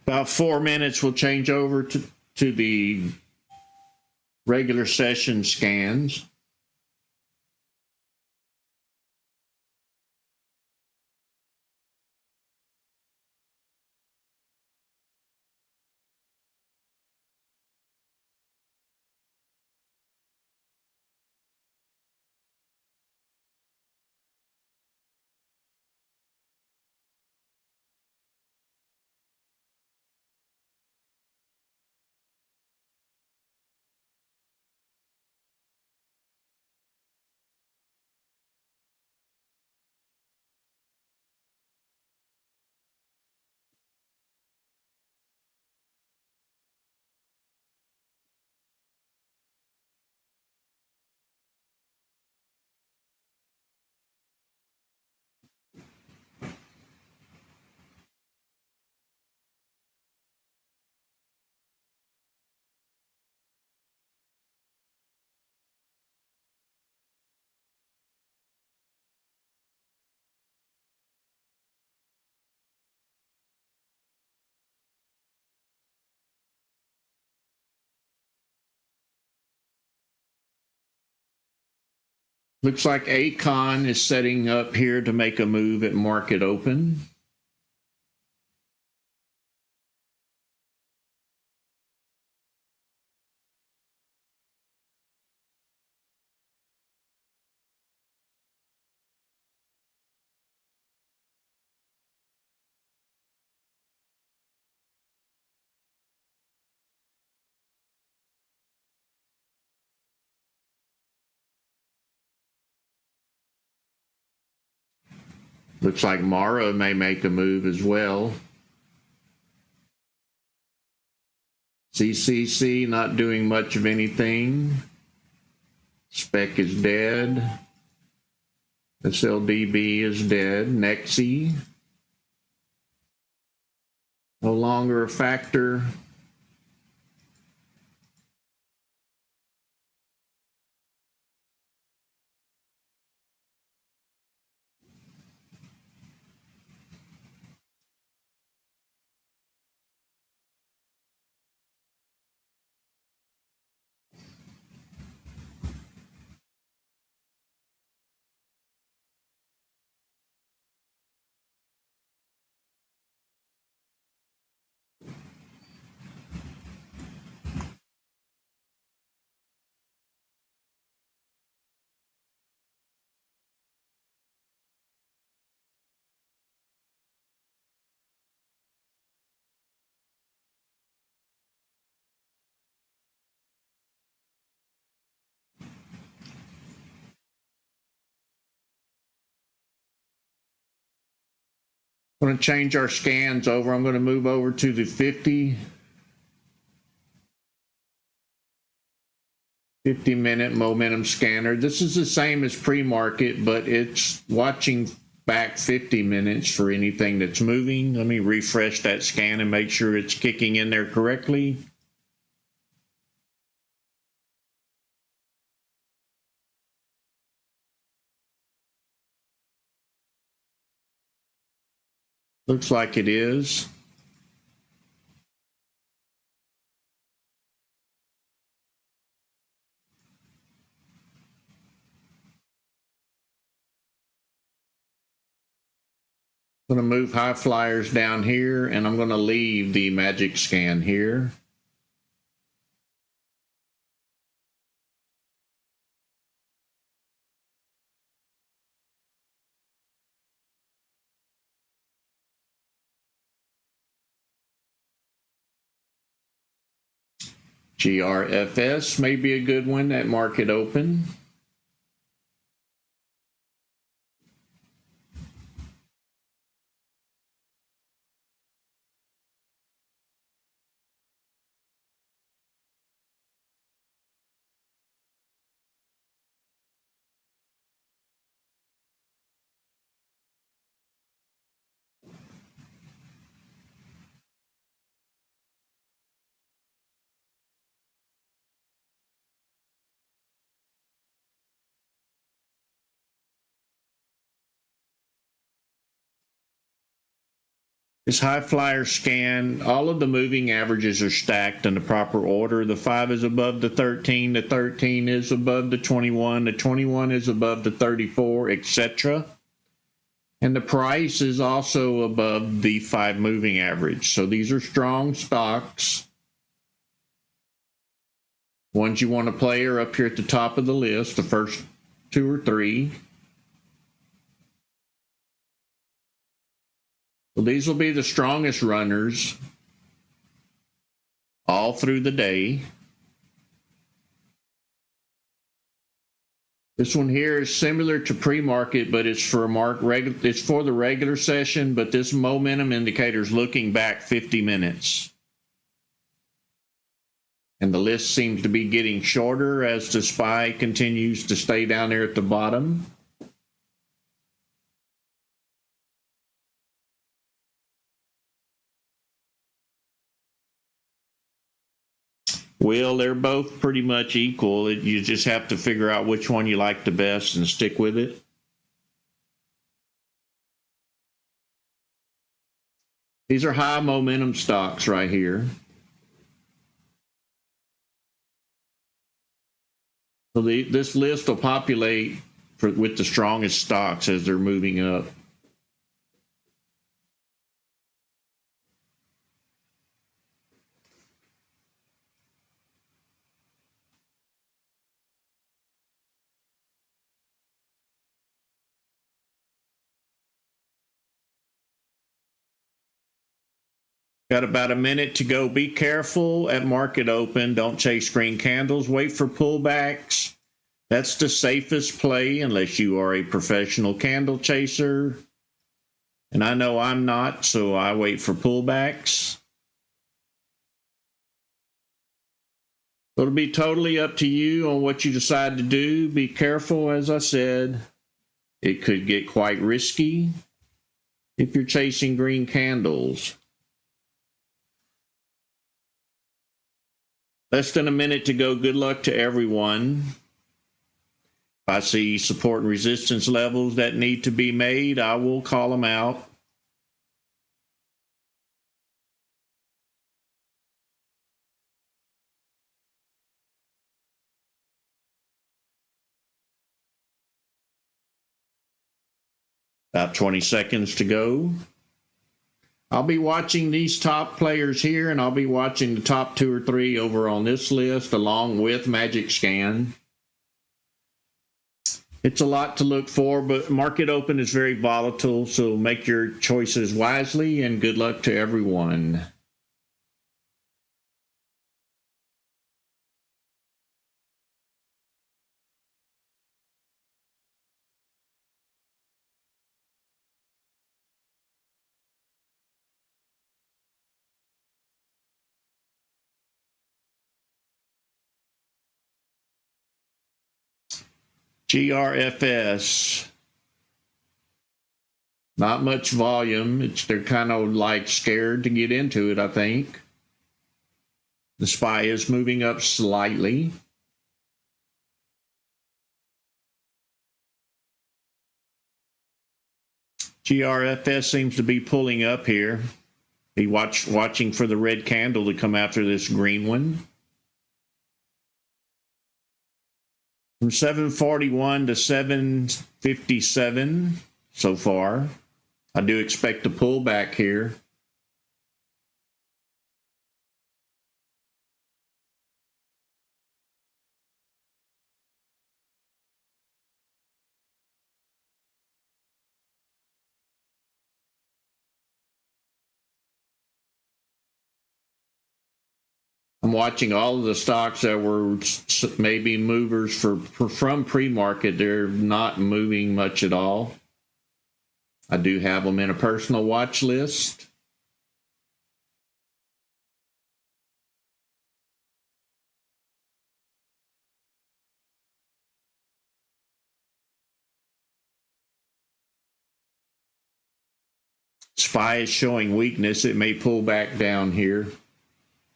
About 4 minutes, we'll change over to the regular session scans. Looks like Acon is setting up here to make a move at market open. Looks like Mara may make a move as well. CCC not doing much of anything. Spec is dead. SLDB is dead. Nexi no longer a factor. I'm going to change our scans over. I'm going to move over to the 50-minute momentum scanner. This is the same as pre-market, but it's watching back 50 minutes for anything that's moving. Let me refresh that scan and make sure it's kicking in there correctly. Looks like it is. I'm going to move high flyers down here, and I'm going to leave the magic scan here. GRFS may be a good one at market open. This high flyer scan, all of the moving averages are stacked in the proper order. The 5 is above the 13 is above the 21 is above the 34, etc. And the price is also above the 5 moving average. So these are strong stocks. Ones you want to play are up here at the top of the list, the first 2 or 3. Well, these will be the strongest runners all through the day. This one here is similar to pre-market, but it's for it's for the regular session, but this momentum indicator is looking back 50 minutes. And the list seems to be getting shorter as the SPY continues to stay down there at the bottom. Well, they're both pretty much equal. You just have to figure out which one you like the best and stick with it. These are high momentum stocks right here. So this list will populate with the strongest stocks as they're moving up. Got about a minute to go. Be careful at market open. Don't chase green candles. Wait for pullbacks. That's the safest play unless you are a professional candle chaser. And I know I'm not, so I wait for pullbacks. It'll be totally up to you on what you decide to do. Be careful, as I said. It could get quite risky if you're chasing green candles. Less than a minute to go. Good luck to everyone. If I see support and resistance levels that need to be made, I will call them out. About 20 seconds to go. I'll be watching these top players here, and I'll be watching the top 2 or 3 over on this list along with Magic Scan. It's a lot to look for, but market open is very volatile, so make your choices wisely, and good luck to everyone. GRFS. Not much volume. They're kind of like scared to get into it, I think. The SPY is moving up slightly. GRFS seems to be pulling up here. Be watching for the red candle to come after this green one. From 741 to 757 so far. I do expect a pullback here. I'm watching all of the stocks that were maybe movers from pre-market. They're not moving much at all. I do have them in a personal watch list. SPY is showing weakness. It may pull back down here.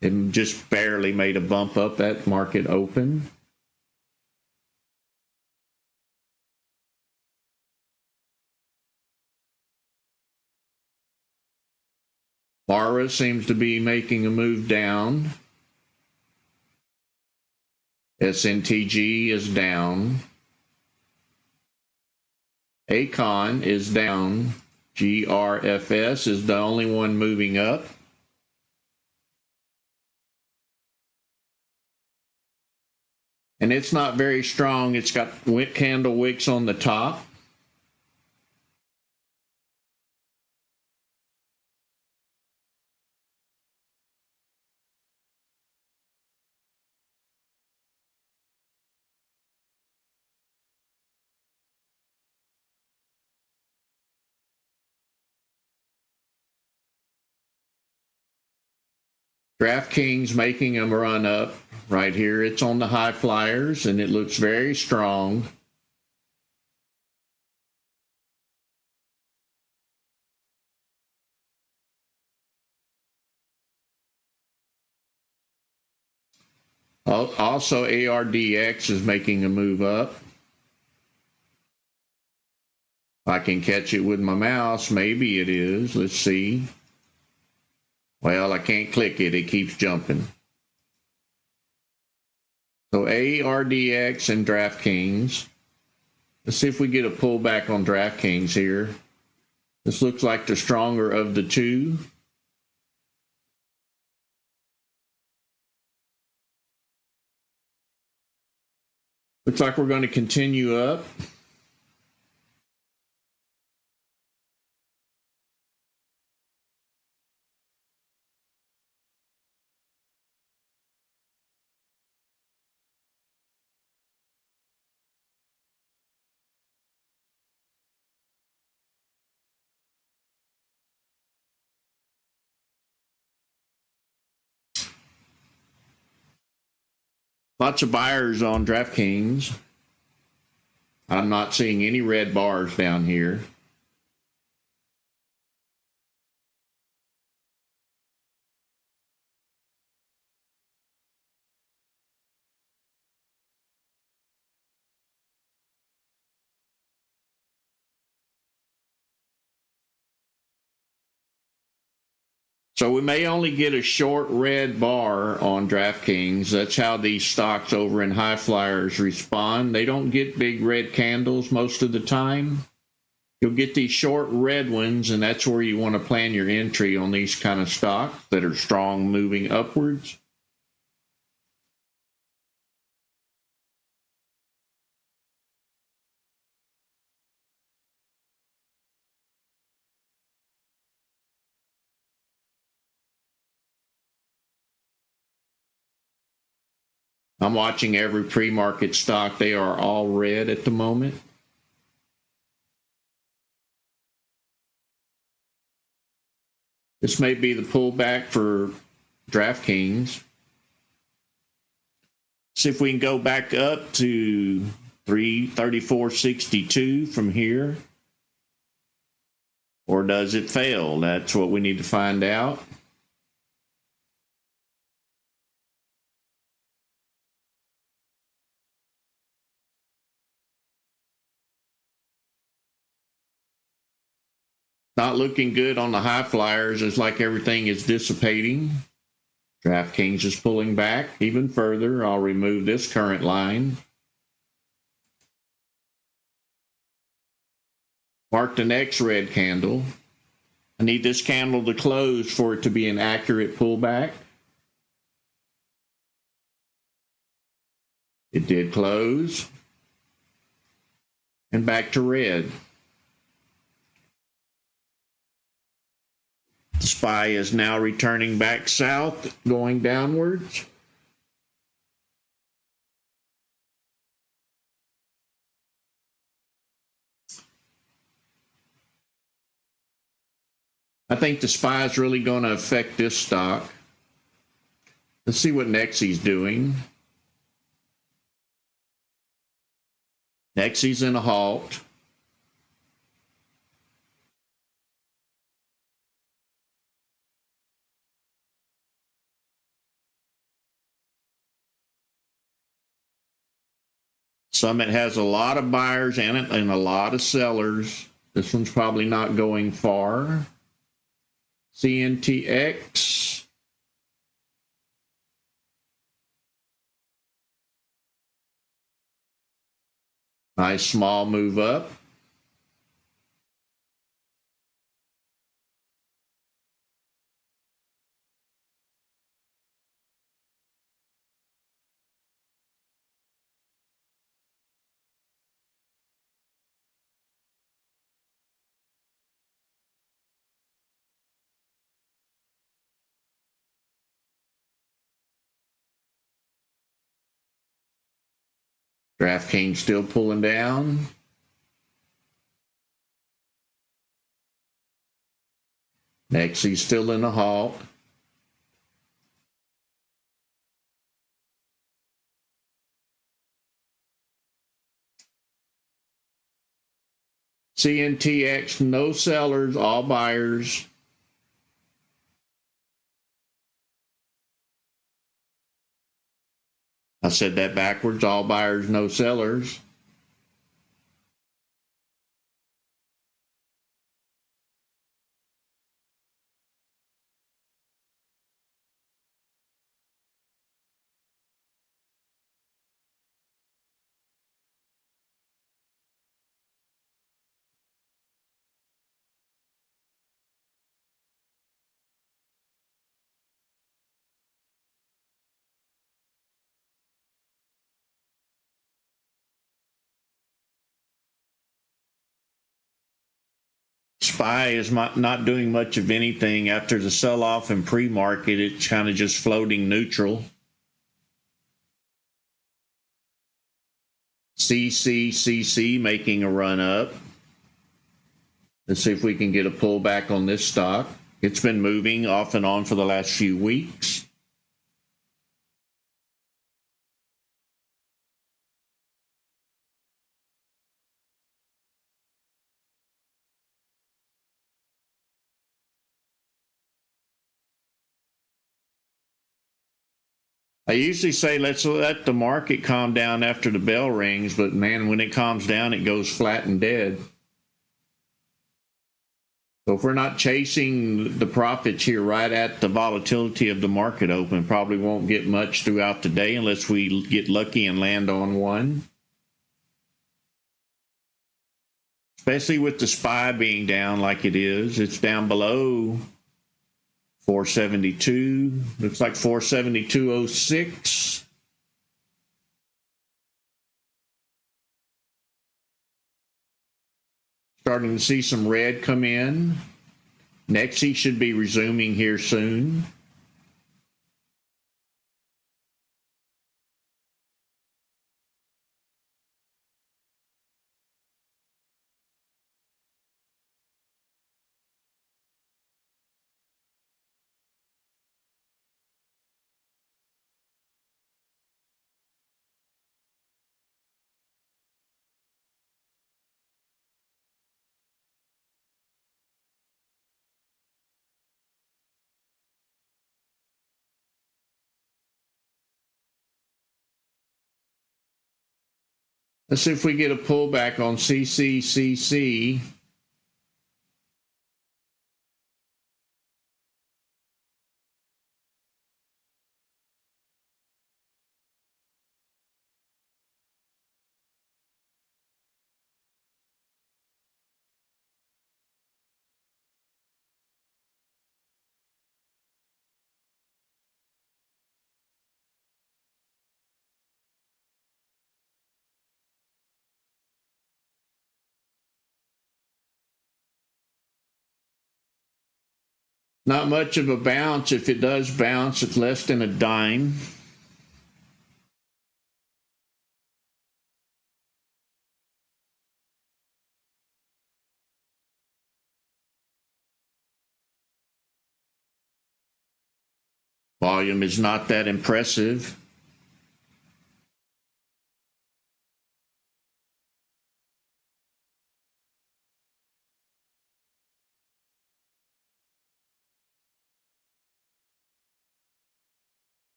It just barely made a bump up at market open. Mara seems to be making a move down. SNTG is down. Acon is down. GRFS is the only one moving up. And it's not very strong. It's got candle wicks on the top. DraftKings making them run up right here. It's on the high flyers and it looks very strong. Also, ARDX is making a move up. I can catch it with my mouse. Maybe it is. Let's see. Well, I can't click it. It keeps jumping. So ARDX and DraftKings. Let's see if we get a pullback on DraftKings here. This looks like the stronger of the two. Looks like we're going to continue up. Lots of buyers on DraftKings. I'm not seeing any red bars down here. So we may only get a short red bar on DraftKings. That's how these stocks over in high flyers respond. They don't get big red candles most of the time. You'll get these short red ones, and that's where you want to plan your entry on these kind of stocks that are strong moving upwards. I'm watching every pre-market stock. They are all red at the moment. This may be the pullback for DraftKings. See if we can go back up to 334.62 from here? Or does it fail? That's what we need to find out. Not looking good on the high flyers. It's like everything is dissipating. DraftKings is pulling back even further. I'll remove this current line. Mark the next red candle. I need this candle to close for it to be an accurate pullback. It did close. And back to red. The SPY is now returning back south, going downwards. I think the SPY is really going to affect this stock. Let's see what Nexi's doing. Nexi's in a halt. Summit has a lot of buyers in it and a lot of sellers. This one's probably not going far. SNTG. Nice small move up. DraftKings still pulling down. Next, he's still in a halt. SNTG, no sellers, all buyers. I said that backwards, all buyers, no sellers. SPY is not doing much of anything. After the sell-off in pre-market, it's kind of just floating neutral. CCCC making a run up. Let's see if we can get a pullback on this stock. It's been moving off and on for the last few weeks. I usually say let's let the market calm down after the bell rings, but man, when it calms down, it goes flat and dead. So if we're not chasing the profits here right at the volatility of the market open, probably won't get much throughout the day unless we get lucky and land on one. Especially with the SPY being down like it is. It's down below 472. Looks like 472.06. Starting to see some red come in. Nexi should be resuming here soon. Let's see if we get a pullback on CCCC. Not much of a bounce. If it does bounce, it's less than a dime. Volume is not that impressive.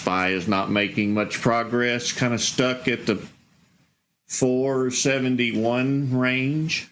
SPY is not making much progress, kind of stuck at the 471 range.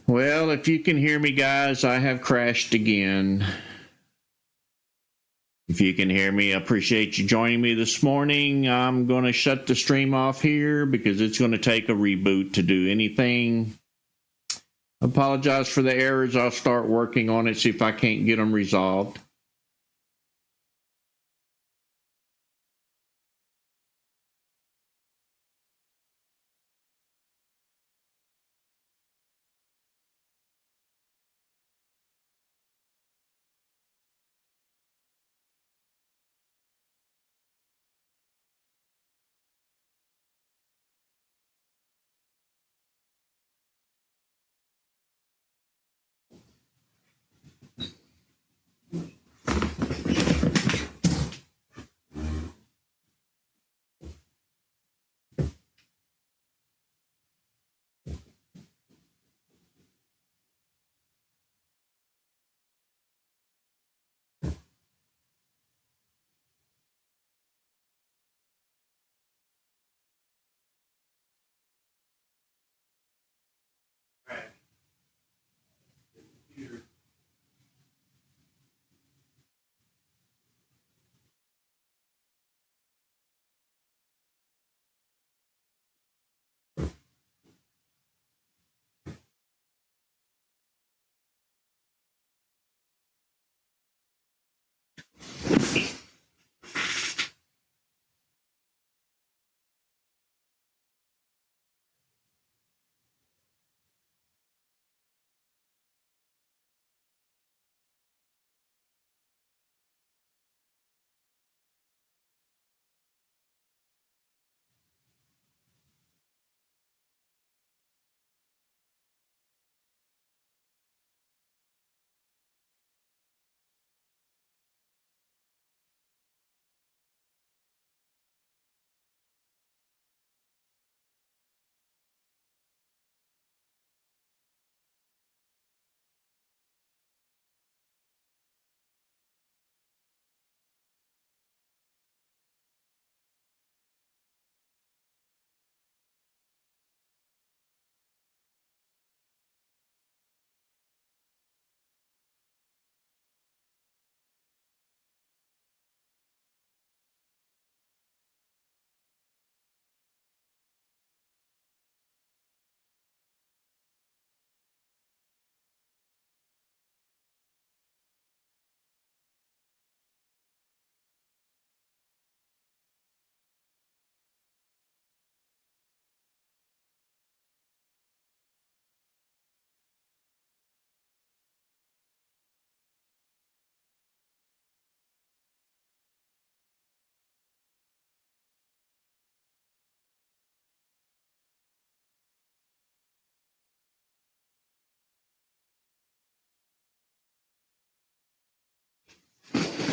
Well, if you can hear me, guys, I have crashed again. If you can hear me, I appreciate you joining me this morning. I'm going to shut the stream off here because it's going to take a reboot to do anything. I apologize for the errors. I'll start working on it, see if I can't get them resolved.